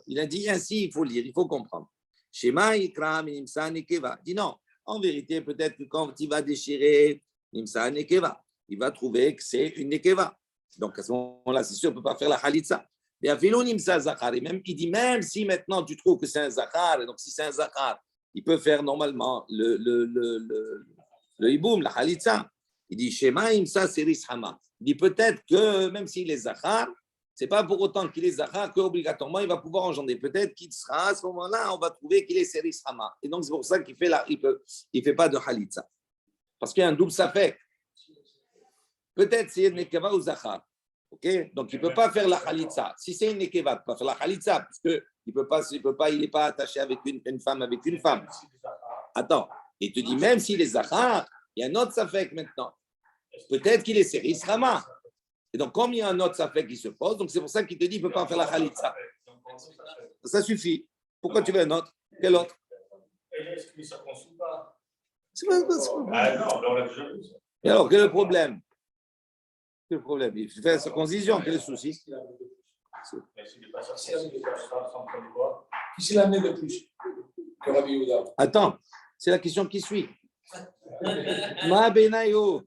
Il a dit ainsi, il faut lire, il faut comprendre. Shema Ikra Nimsa Nekeva. Il dit non, en vérité, peut-être que quand il va déchirer Nimsa Nekeva, il va trouver que c'est une Nekeva. Donc à ce moment-là, c'est sûr, on ne peut pas faire la Khalitza. Et à Philo Nimsa Zachar. Et même, il dit même si maintenant tu trouves que c'est un Zachar, et donc si c'est un Zachar, il peut faire normalement le hiboum, la khalitza. Il dit Shema imsa seris hama. Il dit peut-être que même s'il est zachar, c'est pas pour autant qu'il est zachar qu'obligatoirement il va pouvoir engendrer. Peut-être qu'il sera à ce moment-là, on va trouver qu'il est seris hama. Et donc c'est pour ça qu'il fait il fait pas de khalitza. Parce qu'il y a un double safek. Peut-être c'est une nekeva ou zachar. Okay? Donc il ne peut pas faire la khalitza. Si c'est une nekeva, il ne peut pas faire la khalitza parce que il n'est pas attaché avec une femme avec une femme. Attends, il te dit même s'il est Zachar, il y a un autre Safek maintenant. Peut-être qu'il est Seris Rama. Et donc, comme il y a un autre Safek qui se pose, donc c'est pour ça qu'il te dit qu'il ne peut pas faire la Khalitza. Ça suffit. Pourquoi tu veux un autre? Quel autre? Est-ce qu'il ne se consulte pas? C'est pas Ah non, on l'a déjà vu. Et alors, quel est le problème? Quel est le problème? Il fait la circoncision, quel est le souci? Qui s'est l'amené de plus que Rabbi Yehuda? Attends, c'est la question qui suit. Ma benayo.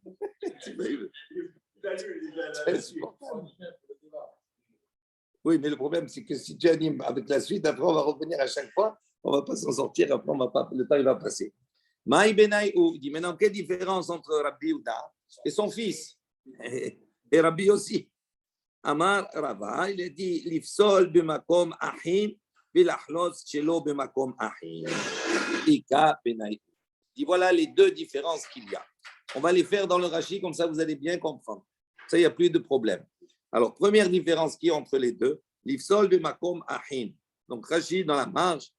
Oui, mais le problème, c'est que si tu animes avec la suite, après, on va revenir à chaque fois, on ne va pas s'en sortir, après, le temps il va passer. Maï benayo, il dit maintenant, quelle différence entre Rabbi Yehuda et son fils? Et Rabbi aussi. Amar Rava, il a dit Lifsol b'makom ahim v'lachlos shelo b'makom ahim. Ika benai. Il dit voilà les deux différences qu'il y a. On va les faire dans le Rashi, comme ça vous allez bien comprendre. Ça, il n'y a plus de problème. Alors, première différence qu'il y a entre les deux, Lifsol b'makom ahim. Donc, Rashi, dans la marge,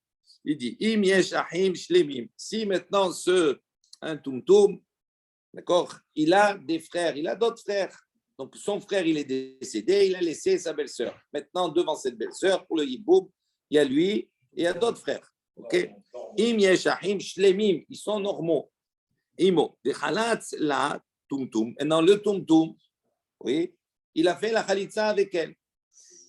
il dit Im yesh ahim shlemim. Si maintenant un tumtum, d'accord, il a des frères, il a d'autres frères. Donc, son frère, il est décédé, il a laissé sa belle-sœur. Maintenant, devant cette belle-sœur, pour le hiboum, il y a lui et il y a d'autres frères. Ok? Im yeshahim shlemim, ils sont normaux. Imo, de chalatz la tumtum. Maintenant, le tumtum, oui, il a fait la khalitza avec elle.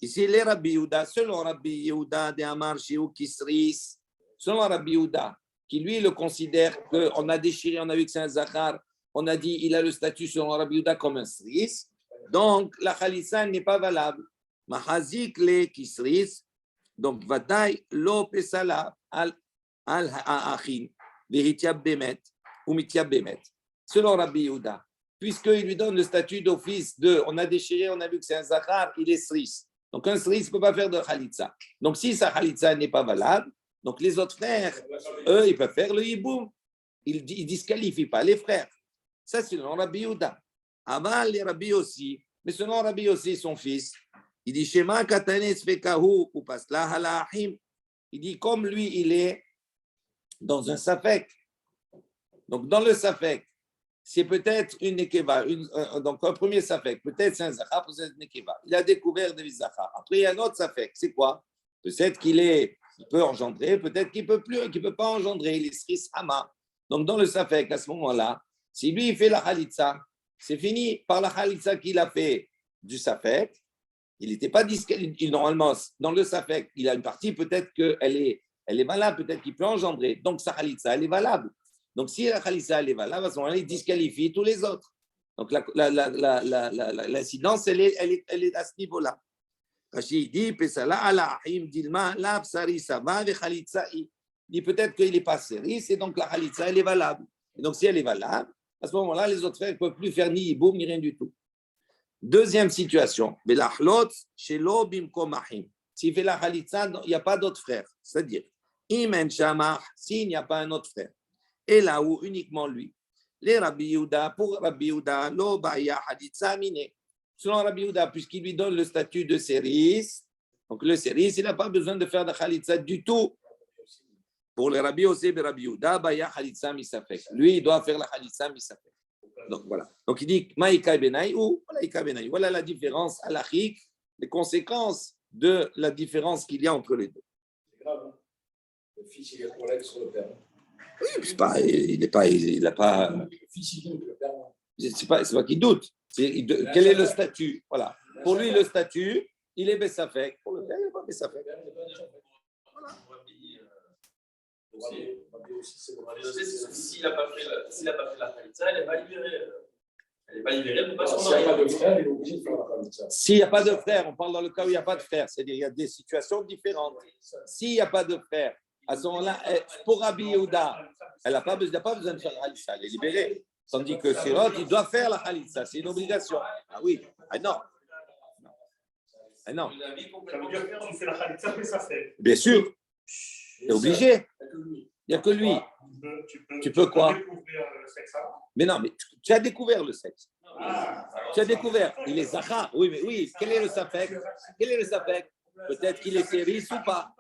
Ici, les Rabbi Yehuda, selon Rabbi Yehuda de Amar Shiu Kisris, selon Rabbi Yehuda, qui lui le considère qu'on a déchiré, on a vu que c'est un zachar, on a dit il a le statut selon Rabbi Yehuda comme un sris. Donc, la khalitza n'est pas valable. Mahazik le kisris, donc vadaï lo pesala al ha'achin, vehitiab bemet, ou mitiab bemet. Selon Rabbi Yehuda, puisqu'il lui donne le statut d'office de, on a déchiré, on a vu que c'est un zachar, il est sris. Donc, un sris ne peut pas faire de khalitza. Donc, si sa khalitza n'est pas valable, donc les autres frères, eux, ils peuvent faire le hiboum. Ils ne disqualifient pas les frères. Ça, c'est selon Rabbi Yehuda. Amal et Rabbi aussi, mais selon Rabbi aussi, son fils, il dit Shema katanes fekahu ou pasla halahim. Il dit comme lui, il est dans un safek. Donc, dans le safek, c'est peut-être une nekeva. Donc, un premier safek, peut-être c'est un zachar, peut-être c'est une nekeva. Il a découvert des zachar. Après, il y a un autre safek. C'est quoi? Peut-être qu'il peut engendrer, peut-être qu'il ne peut plus, qu'il ne peut pas engendrer. Il est sris hama. Donc, dans le safek, à ce moment-là, si lui, il fait la khalitsa, c'est fini par la khalitsa qu'il a fait du safek. Il n'était pas disqualifié. Normalement, dans le safek, il a une partie, peut-être qu'elle est valable, peut-être qu'il peut engendrer. Donc, sa khalitsa, elle est valable. Donc, si la khalitsa, elle est valable, à ce moment-là, il disqualifie tous les autres. Donc, l'incidence, elle est à ce niveau-là. Rachid dit, dit peut-être qu'il n'est pas série, c'est donc la khalitsa, elle est valable. Et donc, si elle est valable, à ce moment-là, les autres frères ne peuvent plus faire ni hiboum, ni rien du tout. Deuxième situation, s'il fait la khalitsa, il n'y a pas d'autre frère. C'est-à-dire, s'il n'y a pas un autre frère, et là où uniquement lui, les Rabbi Yehuda, pour Rabbi Yehuda, lo baya khalitsa mine. Selon Rabbi Yehuda, puisqu'il lui donne le statut de séris, donc le séris, il n'a pas besoin de faire de khalitsa du tout. Pour le Rabbi aussi, le Rabbi Yehuda, baya khalitsa misafek. Lui, il doit faire la khalitsa misafek. Donc voilà. Donc il dit Maïka Benaï ou Maïka Benaï. Voilà la différence halachique, les conséquences de la différence qu'il y a entre les deux. C'est grave. Hein. Le fils, il est collègue sur le père. Oui, il n'a pas. Le fils, il doute, le père. C'est pas qu'il doute. Quel est le statut? Voilà. Pour lui, le statut, il est Bessafek. Pour le père, il n'est pas Bessafek. S'il n'a pas fait la khalitsa, elle n'est pas libérée. Elle n'est pas libérée, elle ne peut pas s'en S'il n'y a pas de frère, il est obligé de faire la khalitsa. S'il n'y a pas de frère, on parle dans le cas où il n'y a pas de frère, c'est-à-dire il y a des situations différentes. S'il n'y a pas de frère, à ce moment-là, pour Rabbi Yehuda, elle n'a pas besoin de faire la khalitsa, elle est libérée. Tandis que Sirot, il doit faire la khalitsa, c'est une obligation. Ah oui, ah non. Ah non. Ça veut dire que tu fais la khalitsa, mais ça fait. Bien sûr, c'est obligé. Il n'y a que lui. Tu peux quoi? Découvrir le sexe avant. Mais non, mais tu as découvert le sexe. Ah, Tu as découvert. Il est Zachar. Oui, mais oui. Quel est le Safek? Quel est le Safek? Peut-être qu'il est séris ou pas.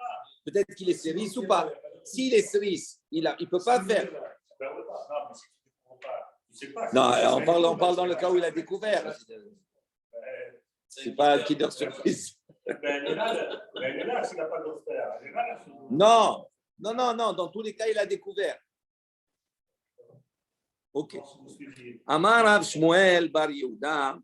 Peut-être qu'il est séris ou pas. S'il est séris, il ne peut pas faire. ben ouais, non, mais si tu ne comprends pas, tu sais pas. Non, on parle dans le cas où il a découvert. C'est pas un Kinder Surprise. Ben, il est là, s'il n'a pas d'autre frère. Il est là, Non. Dans tous les cas, il a découvert. Ok. Amar Rav Shmuel Bar Yehuda.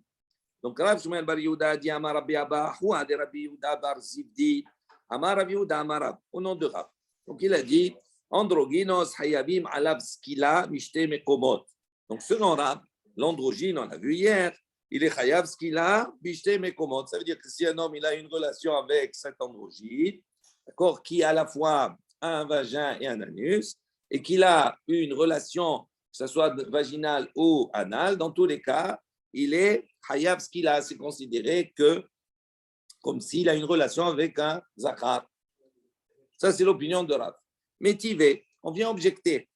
Donc Rav Shmuel Bar Yehuda dit Amar Rabbi Abba Hua de Rabbi Yehuda Bar Zivdi. Amar Rabbi Yehuda Amar Rav. Au nom de Rav. Donc il a dit Androgynos Hayabim Alav Skila Mishte Mekomot. Donc selon Rav, l'androgyne, on l'a vu hier, il est Hayav Skila Mishte Mekomot. Ça veut dire que si un homme il a une relation avec cet androgyne, d'accord, qui à la fois a un vagin et un anus, et qu'il a une relation, que ce soit vaginale ou anale, dans tous les cas, il est Hayav Skila, c'est considéré que comme s'il a une relation avec un Zachar. Ça, c'est l'opinion de Rav. Mais Tivé, on vient objecter.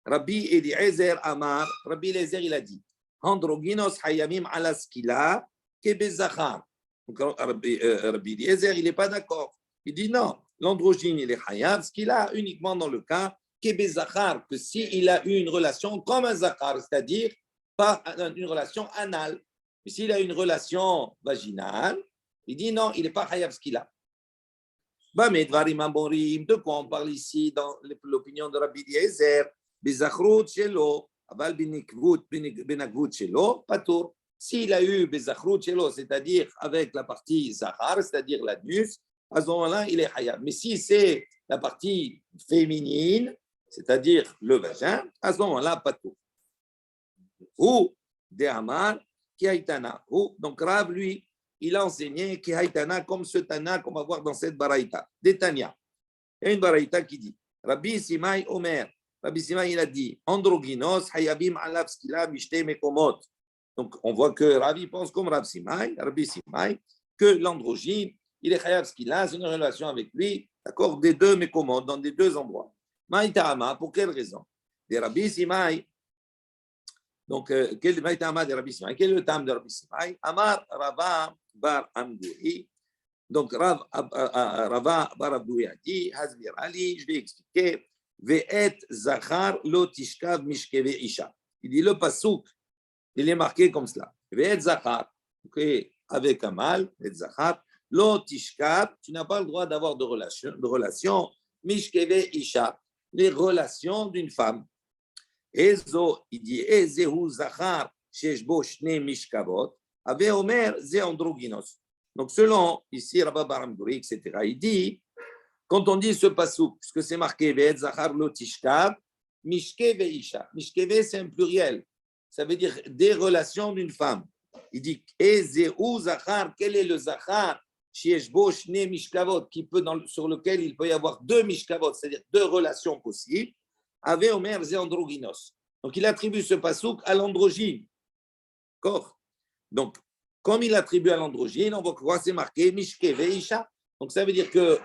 Rabbi Eliezer Amar, Rabbi Eliezer, il a dit Androgynos Hayamim ala Skila kebe Zachar. Rabbi Eliezer, il n'est pas d'accord. Il dit non, l'androgyne, il est Hayav Skila uniquement dans le cas kebe Zachar, que s'il a eu une relation comme un Zachar, c'est-à-dire pas une relation anale. Mais s'il a une relation vaginale, il dit non, il n'est pas Hayav Skila. De quoi on parle ici dans l'opinion de Rabbi Eliezer? Bezachrut shelo, aval benakvut shelo, patour. S'il a eu bezachrut shelo, c'est-à-dire avec la partie zachar, c'est-à-dire l'anus, à ce moment-là, il est Hayav. Mais si c'est la partie féminine, c'est-à-dire le vagin, à ce moment-là, patour. Ou de Amar, qui haïtana. Donc Rav, lui, il a enseigné qui haïtana comme ce Tana qu'on va voir dans cette baraïta. Des Tania. Il y a une baraïta qui dit Rabbi Simai Omer. Rabbi Simai, il a dit Androgynos hayabim alav skila mishte mekomot. Donc on voit que Rabbi pense comme Rabbi Simai, que l'androgyne, il est hayav skila, c'est une relation avec lui, d'accord, des deux mekomot, dans des deux endroits. Maïtama, pour quelle raison? Des Rabbi Simai, Donc, quel est le tam de Rabbi Simai? Amar Rava bar Amdoui. Donc, Rava bar Amdoui a dit, Hasbir Ali, je vais expliquer, Ve'et Zachar lo tishkav mishkeve isha. Il dit le pasouk, il est marqué comme cela. Ve'et Zachar, okay, avec un mâle, Ve'et Zachar, lo tishkav, tu n'as pas le droit d'avoir de relation, mishkeve isha, les relations d'une femme. Ezo, il dit, Ezehu Zachar, sheshbo shne mishkavot, ave omer ze androgynos. Donc, selon ici, Rabba Baramdouri, etc., il dit, quand on dit ce pasouk, parce que c'est marqué, Ve'et Zachar lo tishkav, mishkeve isha. Mishkeve, c'est un pluriel. Ça veut dire des relations d'une femme. Il dit, Ezehu Zachar, quel est le Zachar, sheshbo shne mishkavot, sur lequel il peut y avoir deux mishkavot, c'est-à-dire deux relations possibles. Ave Omer ze androgynos. Donc, il attribue ce pasouk à l'androgyne. D'accord? Donc, comme il attribue à l'androgyne, on va voir c'est marqué Mishkeve Isha. Donc, ça veut dire que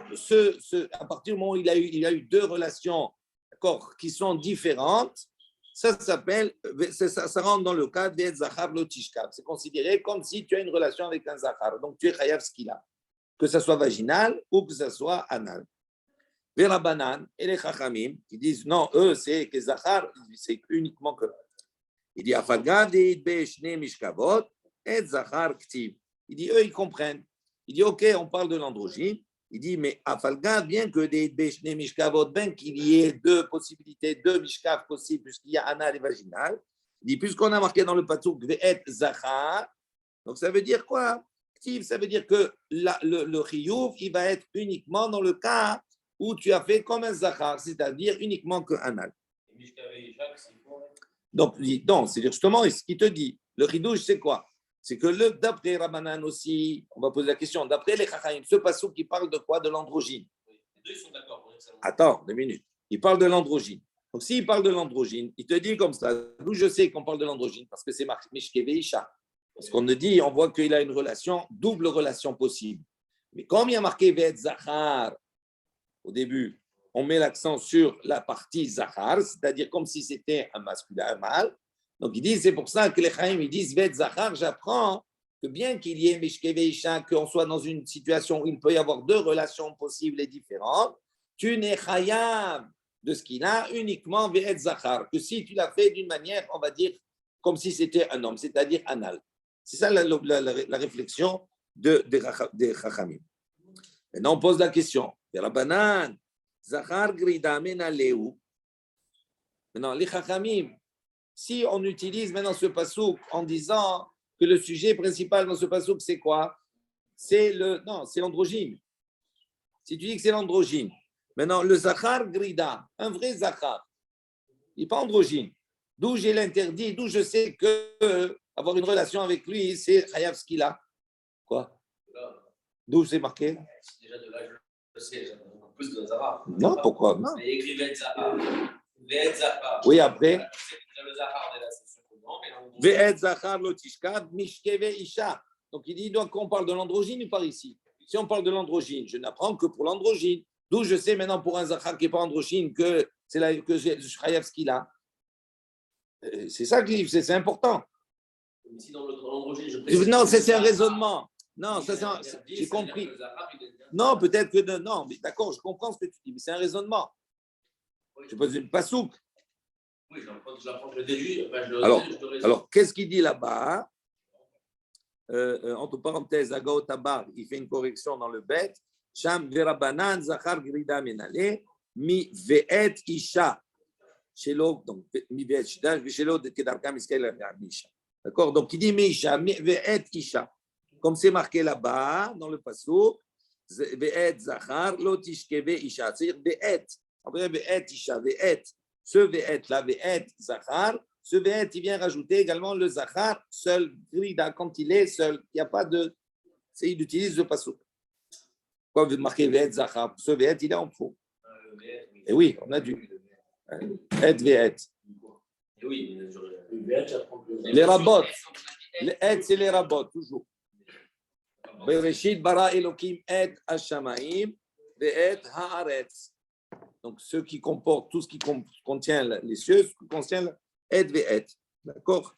à partir du moment où il a eu deux relations, d'accord, qui sont différentes, ça s'appelle, ça rentre dans le cas de Zachar lo tishkav. C'est considéré comme si tu as une relation avec un Zachar. Donc, tu es chayav ce qu'il a. Que ça soit vaginal ou que ça soit anal. Les Rabbanan et les Chachamim qui disent non, eux, c'est que Zachar, c'est uniquement que. Il dit Afagad Beshne Mishkavot et Zachar Ktiv. Il dit eux, ils comprennent. Il dit ok, on parle de l'androgyne. Il dit mais Afagad, bien que des Beshne Mishkavot, bien qu'il y ait deux possibilités, deux Mishkav possibles, puisqu'il y a anal et vaginal. Il dit puisqu'on a marqué dans le Pasuk Ve'et Zachar, donc ça veut dire quoi? Ktiv, ça veut dire que le Chiyuv, il va être uniquement dans le cas où tu as fait comme un Zachar, c'est-à-dire uniquement que anal. Donc, c'est justement ce qu'il te dit. Le Ridouche, c'est quoi? C'est que d'après Rabbanan aussi, on va poser la question, d'après les Chachamim, ce passage qui parle de quoi? De l'androgyne. Les deux sont d'accord. Attends, 2 minutes. Il parle de l'androgyne. Donc, s'il parle de l'androgyne, il te dit comme ça. D'où je sais qu'on parle de l'androgyne? Parce que c'est marqué Mishkeve Isha. Parce qu'on dit, on voit qu'il a une relation, double relation possible. Mais comme il y a marqué Ve'et Zachar, au début, on met l'accent sur la partie Zachar, c'est-à-dire comme si c'était un masculin, un mâle. Donc, ils disent, c'est pour ça que les Chaim, ils disent, Ve'et Zachar, j'apprends que bien qu'il y ait Mishkeve Isha, qu'on soit dans une situation où il peut y avoir deux relations possibles et différentes, tu n'es chayav de ce qu'il a uniquement Ve'et Zachar, que si tu l'as fait d'une manière, on va dire, comme si c'était un homme, c'est-à-dire anal. C'est ça la réflexion des Chachamim. Maintenant, on pose la question. Rabbanan, Zachar grida menaleu. Maintenant, les Chachamim, si on utilise maintenant ce pasouk en disant que le sujet principal dans ce pasouk, c'est quoi? C'est l'androgyne. Si tu dis que c'est l'androgyne, maintenant, le Zachar grida, un vrai Zachar, il n'est pas androgyne. D'où j'ai l'interdit, d'où je sais que avoir une relation avec lui, c'est chayav ce qu'il a. Quoi? D'où c'est marqué? Déjà de là, je sais, en plus de Zahar. Non, pourquoi? Non. Il écrit Ve'et Zahar. Ve'et Zahar. Oui, après. Le Zahar, déjà, c'est ce qu'on dit. Ve'et Zachar lo tishkav mishkeve isha. Donc il dit, donc on parle de l'androgyne ou par ici? Si on parle de l'androgyne, je n'apprends que pour l'androgyne. D'où je sais maintenant pour un Zachar qui n'est pas androgyne que c'est que je chayav ce qu'il a. C'est ça que c'est important. Ici, dans l'androgyne, je précise. Non, c'est un raisonnement. Non, ça, j'ai compris. Non, peut-être que non, mais d'accord, je comprends ce que tu dis, mais c'est un raisonnement. Je pose pas souk. Oui, j'apprends, je le déduis. Alors, qu'est-ce qu'il dit là-bas? Entre parenthèses, Agaot Tabar, il fait une correction dans le bet. Sham verabanan zachar grida menale mi ve'et isha. Shelo, donc mi ve'et isha, shelo de kedarka miskel isha. D'accord? Donc, il dit mi isha, mi ve'et isha. Comme c'est marqué là-bas, dans le pasouk, Ve'et Zachar, lo tishkeve isha. C'est-à-dire Ve'et. Après Ve'et isha, Ve'et. Ce Ve'et là, Ve'et Zachar. Ce Ve'et, il vient rajouter également le Zachar seul. Quand il est seul, il n'y a pas de. Il utilise le pasouk. Quoi, vous marquez Ve'et Zachar? Ce Ve'et, il est en faux. Et oui, on a dû. Et Ve'et. Oui, les rabots. Les et, c'est les rabots, toujours. Bereshit bara Elokim et Hashamaim ve'et haaretz. Donc, ceux qui comportent tout ce qui contient les cieux, ce qui contient et ve'et. D'accord?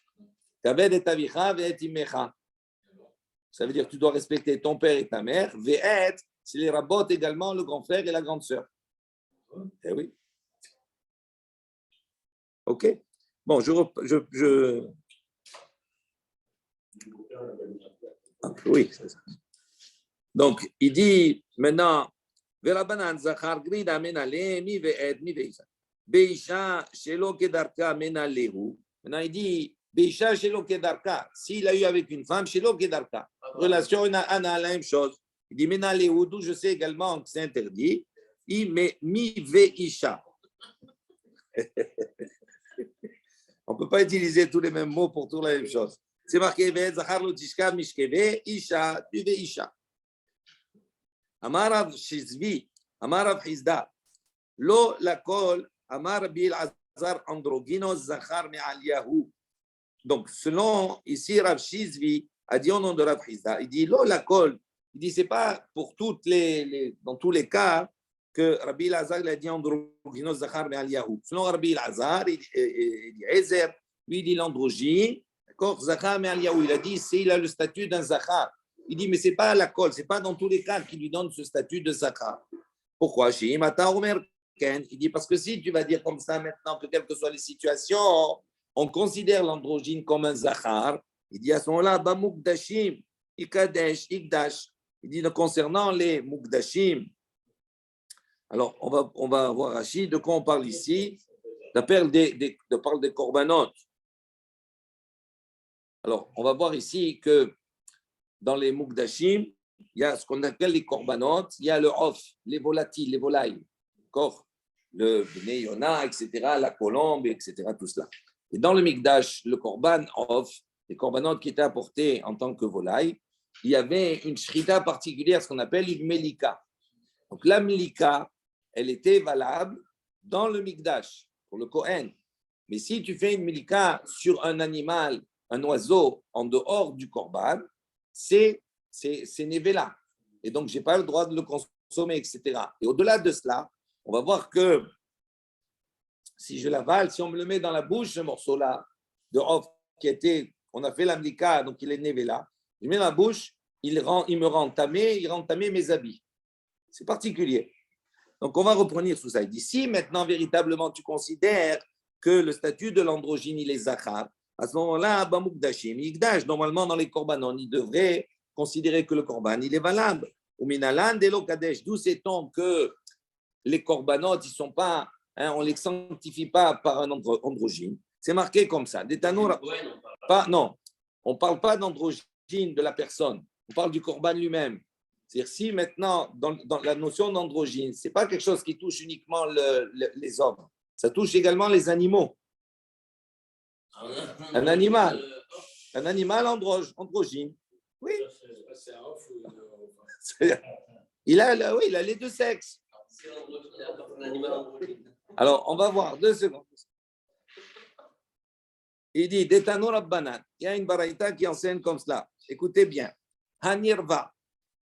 Kaved et avicha ve'et imecha. Ça veut dire que tu dois respecter ton père et ta mère. Ve'et, c'est les rabot également, le grand frère et la grande sœur. Eh oui. Ok? Bon, oui, c'est ça. Donc, il dit maintenant, Verabanan Zachar Grida Menale, mi ve'ed, mi ve'isa. Beisha Shelo Kedarka Menalehu. Maintenant, il dit, Beisha Shelo Kedarka. S'il a eu avec une femme, Shelo Kedarka. Relation, on a la même chose. Il dit Menalehu, d'où je sais également que c'est interdit. Il met mi ve'isha. On ne peut pas utiliser tous les mêmes mots pour toute la même chose. C'est marqué Zachar lo tishka mishkeve, Isha, tu ve'isha. Amar Rav Shizvi, Amar Rav Hizda, Lo lakol, Amar Rabbi Elazar androgino zachar me'aliyahu. Donc, selon ici Rav Shizvi a dit au nom de Rav Hizda, il dit Lo lakol, il dit c'est pas pour dans tous les cas que Rabbi Elazar a dit androgino zachar me'aliyahu. Selon Rabbi Elazar, il dit Ezer, lui il dit l'androgyne, d'accord, zachar me'aliyahu. Il a dit il a le statut d'un zachar. Il dit, mais ce n'est pas la colle, ce n'est pas dans tous les cas qui lui donne ce statut de Zachar. Pourquoi? Il dit, parce que si tu vas dire comme ça maintenant, que quelles que soient les situations, on considère l'androgyne comme un Zachar, il dit à ce moment-là, Mukdashim, Ikadesh, Ikdash. Il dit, concernant les Mukdashim, alors on va voir Rachid, de quoi on parle ici? On parle des korbanot. Alors, on va voir ici que dans les Mukdashim, il y a ce qu'on appelle les korbanot, il y a le off, les volatiles, les volailles, d'accord? Le Bnei Yona, etc., la colombe, etc., tout cela. Et dans le Mikdash, le korban off, les korbanot qui étaient apportés en tant que volaille, il y avait une shrita particulière, ce qu'on appelle une melika. Donc la melika, elle était valable dans le Mikdash, pour le Kohen. Mais si tu fais une melika sur un animal, un oiseau, en dehors du korban, c'est Nevela. Et donc, je n'ai pas le droit de le consommer, etc. Et au-delà de cela, on va voir que si je l'avale, si on me le met dans la bouche, ce morceau-là de off on a fait l'amlika, donc il est Nevela, je mets dans la bouche, il me rend tamé, mes habits. C'est particulier. Donc, on va reprendre tout ça. Il dit, si maintenant, véritablement, tu considères que le statut de l'androgyne, il est Zachar, à ce moment-là, Bamukdashim, Yigdash, normalement dans les korbanon, il devrait considérer que le korban, il est valable. Ou minalan delo kadesh, d'où sait-on que les korbanot, ils sont pas, on ne les sanctifie pas par un androgyne. C'est marqué comme ça. Non, on ne parle pas d'androgyne de la personne, on parle du korban lui-même. C'est-à-dire, si maintenant, dans la notion d'androgyne, ce n'est pas quelque chose qui touche uniquement les hommes, ça touche également les animaux. Un animal androgyne. Oui. Il a les deux sexes. Alors, on va voir 2 secondes. Il dit, Detano Rabbanan, il y a une baraïta qui enseigne comme cela. Écoutez bien. Hanirva.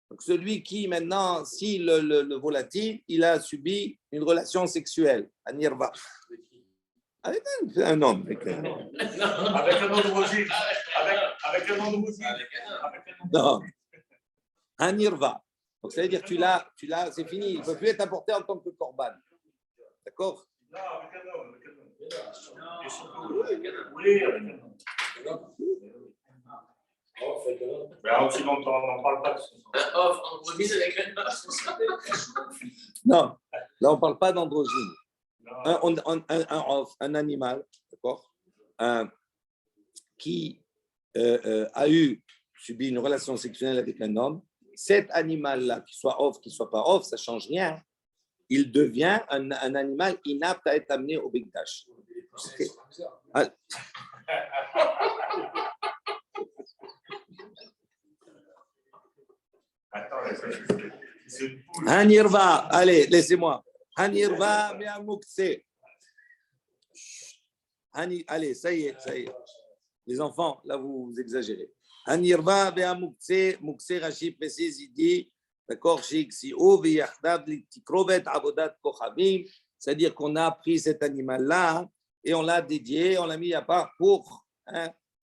Donc, celui qui maintenant, si le volatile, il a subi une relation sexuelle. Hanirva. Avec un homme. Avec un androgyne. Avec un androgyne. Non. Hanirva. Donc, ça veut dire que tu l'as, c'est fini. Il ne peut plus être apporté en tant que korban. D'accord? Non, avec un homme. Oui, avec un homme. Mais en Occident, on n'en parle pas. Non, là, on ne parle pas d'androgyne. Un animal, d'accord, qui a subi une relation sexuelle avec un homme, cet animal-là, qu'il soit off, qu'il ne soit pas off, ça ne change rien. Il devient un animal inapte à être amené au Bigdash. Okay. Hanirva, allez, laissez-moi. Hanirva, Me'amukse. Allez, ça y est. Les enfants, là, vous exagérez. Hanirva, Me'amukse, Mukse, Rachid, précise, il dit, d'accord, c'est-à-dire qu'on a pris cet animal-là et on l'a dédié, on l'a mis à part pour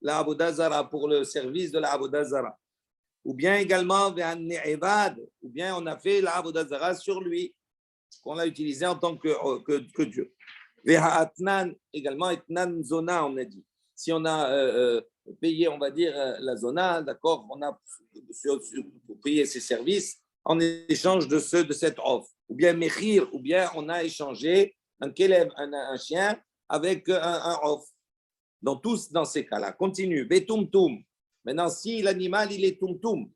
la Avodah Zara, pour le service de la Avodah Zara. Ou bien également, ou bien on a fait la Avodah Zara sur lui, qu'on l'a utilisé en tant que Dieu. Également, etnan zona, on a dit. Si on a payé, on va dire, la zona, d'accord, on a pour payer ses services en échange de cette offre. Ou bien mechir, ou bien on a échangé un kelev, un chien, avec un offre. Dans ces cas-là. Continue. Vetumtum. Maintenant, si l'animal, il est tumtum,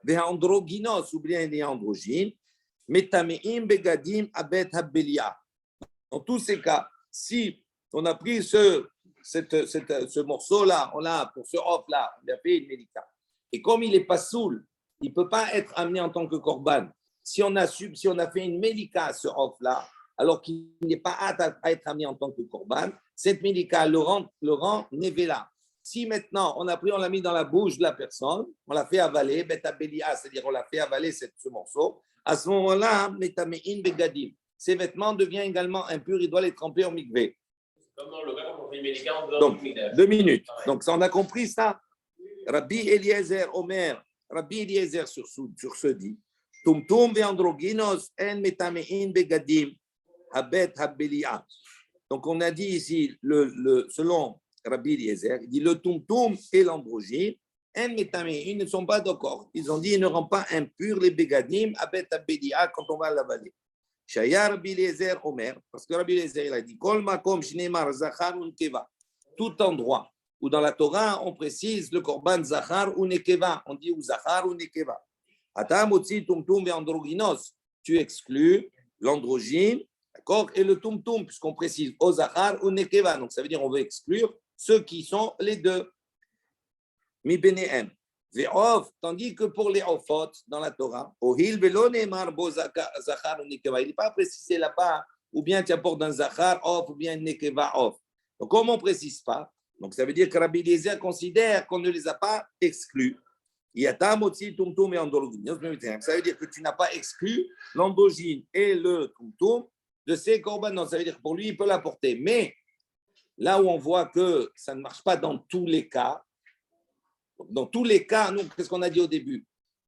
veandrogynos, ou bien il est androgyne, metameim begadim abet habbelia. Dans tous ces cas, si on a pris ce morceau-là, on l'a pour ce offre-là, on a fait une médicament. Et comme il n'est pas saoul, il ne peut pas être amené en tant que korban. Si on a fait une médica à ce offre-là, alors qu'il n'est pas apte à être amené en tant que korban, cette médica le rend nevela. Si maintenant on l'a mis dans la bouche de la personne, on l'a fait avaler, betabelia, c'est-à-dire on l'a fait avaler ce morceau, à ce moment-là, metamein begadim. Ses vêtements deviennent également impurs, il doit les tremper en mikvé. Comme dans le cas où on fait une médicament dans Donc, le 2 minutes. Donc, ça, on a compris ça. Rabbi Eliezer Omer, Rabbi Eliezer sur ce dit, Tumtum veandrogynos en metamein begadim habet habbelia. Donc, on a dit ici, selon Rabbi Eliezer, il dit le tumtum et l'androgyne, en metamein, ils ne sont pas d'accord. Ils ont dit, il ne rend pas impur les begadim habet habbelia quand on va l'avaler. Shaya Rabbi Eliezer Omer, parce que Rabbi Eliezer il a dit Kol makom shneimar zachar ou nekeva. Tout endroit où dans la Torah on précise le korban zachar ou nekeva, on dit ou zachar ou nekeva. Atam otzi tumtum ve androgynos, tu exclus l'androgyne, d'accord, et le tumtum puisqu'on précise o zachar ou nekeva. Donc ça veut dire on veut exclure ceux qui sont les deux. Mi benehem. Tandis que pour les ofot dans la Torah, il n'est pas précisé là-bas, ou bien tu apportes un zachar off, ou bien un nekeva off. Donc, comme on ne précise pas, donc ça veut dire que Rabbi Eliezer considère qu'on ne les a pas exclus. Ça veut dire que tu n'as pas exclu l'androgyne et le tumtum de ces korbanot. Ça veut dire que pour lui, il peut l'apporter. Mais là où on voit que ça ne marche pas dans tous les cas, nous, qu'est-ce qu'on a dit au début?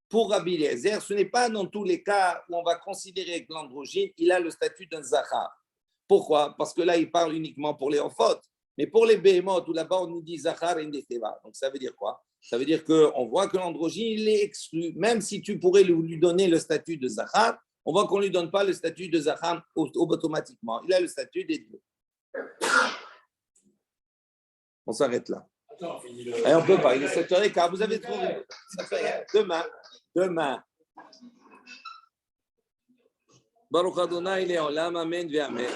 Pour Rabbi Eliezer, ce n'est pas dans tous les cas où on va considérer que l'androgyne, il a le statut d'un zachar. Pourquoi? Parce que là, il parle uniquement pour les enfants. Mais pour les béhémoth, où là-bas, on nous dit zachar et nekeva. Donc, ça veut dire quoi? Ça veut dire qu'on voit que l'androgyne, il est exclu. Même si tu pourrais lui donner le statut de zachar, on voit qu'on ne lui donne pas le statut de zachar automatiquement. Il a le statut des deux. On s'arrête là. Et on peut pas, il est 7h15, vous avez trouvé. Demain. Baruch Adonai, il est en l'âme, amen, amen.